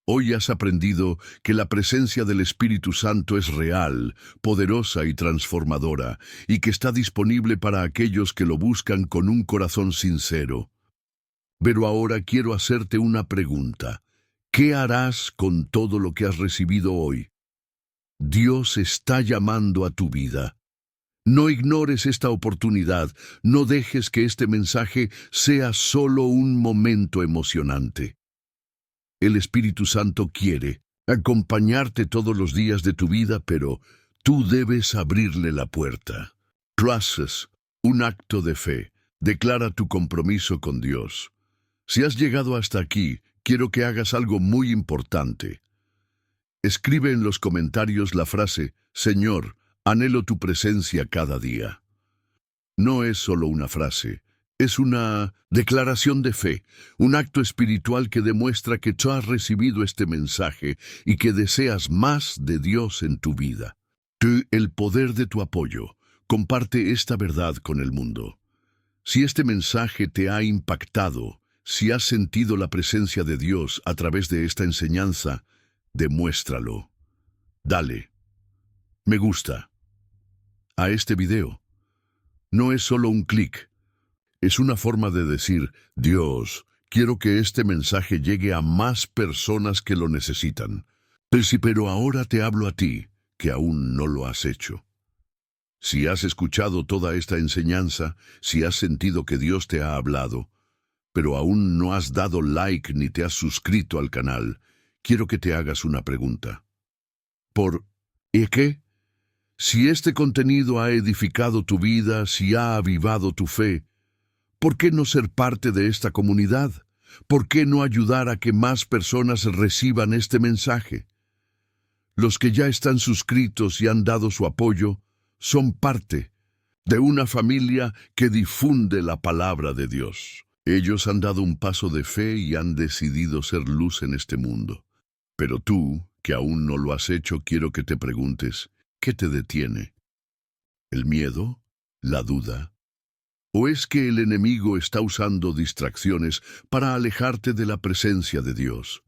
Hoy has aprendido que la presencia del Espíritu Santo es real, poderosa y transformadora, y que está disponible para aquellos que lo buscan con un corazón sincero. Pero ahora quiero hacerte una pregunta. ¿Qué harás con todo lo que has recibido hoy? Dios está llamando a tu vida. No ignores esta oportunidad, no dejes que este mensaje sea solo un momento emocionante. El Espíritu Santo quiere acompañarte todos los días de tu vida, pero tú debes abrirle la puerta. Haces un acto de fe, declara tu compromiso con Dios. Si has llegado hasta aquí, quiero que hagas algo muy importante. Escribe en los comentarios la frase, Señor, anhelo tu presencia cada día. No es solo una frase, es una declaración de fe, un acto espiritual que demuestra que tú has recibido este mensaje y que deseas más de Dios en tu vida. El poder de tu apoyo. Comparte esta verdad con el mundo. Si este mensaje te ha impactado, si has sentido la presencia de Dios a través de esta enseñanza, demuéstralo. Dale me gusta a este video. No es solo un clic, es una forma de decir, Dios, quiero que este mensaje llegue a más personas que lo necesitan. Pero ahora te hablo a ti, que aún no lo has hecho. Si has escuchado toda esta enseñanza, si has sentido que Dios te ha hablado, pero aún no has dado like ni te has suscrito al canal, quiero que te hagas una pregunta. ¿Por qué? Si este contenido ha edificado tu vida, si ha avivado tu fe, ¿por qué no ser parte de esta comunidad? ¿Por qué no ayudar a que más personas reciban este mensaje? Los que ya están suscritos y han dado su apoyo son parte de una familia que difunde la palabra de Dios. Ellos han dado un paso de fe y han decidido ser luz en este mundo. Pero tú, que aún no lo has hecho, quiero que te preguntes, ¿qué te detiene? ¿El miedo? ¿La duda? ¿O es que el enemigo está usando distracciones para alejarte de la presencia de Dios?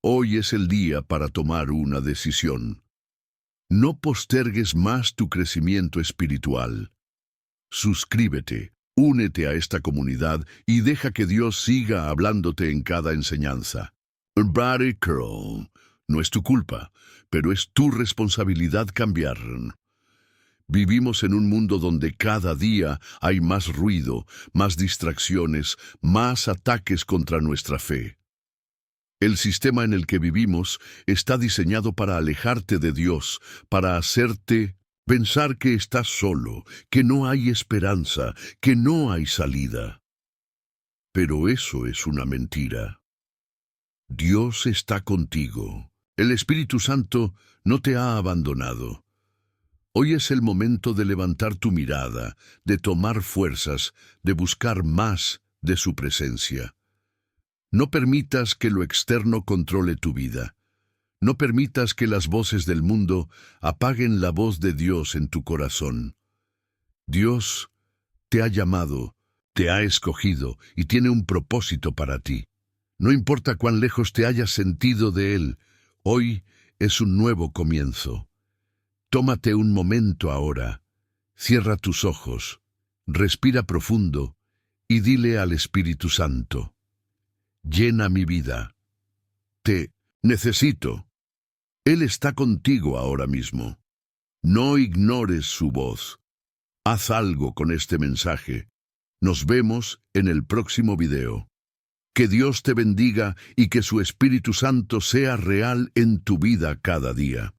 Hoy es el día para tomar una decisión. No postergues más tu crecimiento espiritual. Suscríbete, únete a esta comunidad y deja que Dios siga hablándote en cada enseñanza. Buddy Curl, no es tu culpa, pero es tu responsabilidad cambiar. Vivimos en un mundo donde cada día hay más ruido, más distracciones, más ataques contra nuestra fe. El sistema en el que vivimos está diseñado para alejarte de Dios, para hacerte pensar que estás solo, que no hay esperanza, que no hay salida. Pero eso es una mentira. Dios está contigo. El Espíritu Santo no te ha abandonado. Hoy es el momento de levantar tu mirada, de tomar fuerzas, de buscar más de su presencia. No permitas que lo externo controle tu vida. No permitas que las voces del mundo apaguen la voz de Dios en tu corazón. Dios te ha llamado, te ha escogido y tiene un propósito para ti. No importa cuán lejos te hayas sentido de Él, hoy es un nuevo comienzo. Tómate un momento ahora, cierra tus ojos, respira profundo y dile al Espíritu Santo: llena mi vida. Te necesito. Él está contigo ahora mismo. No ignores su voz. Haz algo con este mensaje. Nos vemos en el próximo video. Que Dios te bendiga y que su Espíritu Santo sea real en tu vida cada día.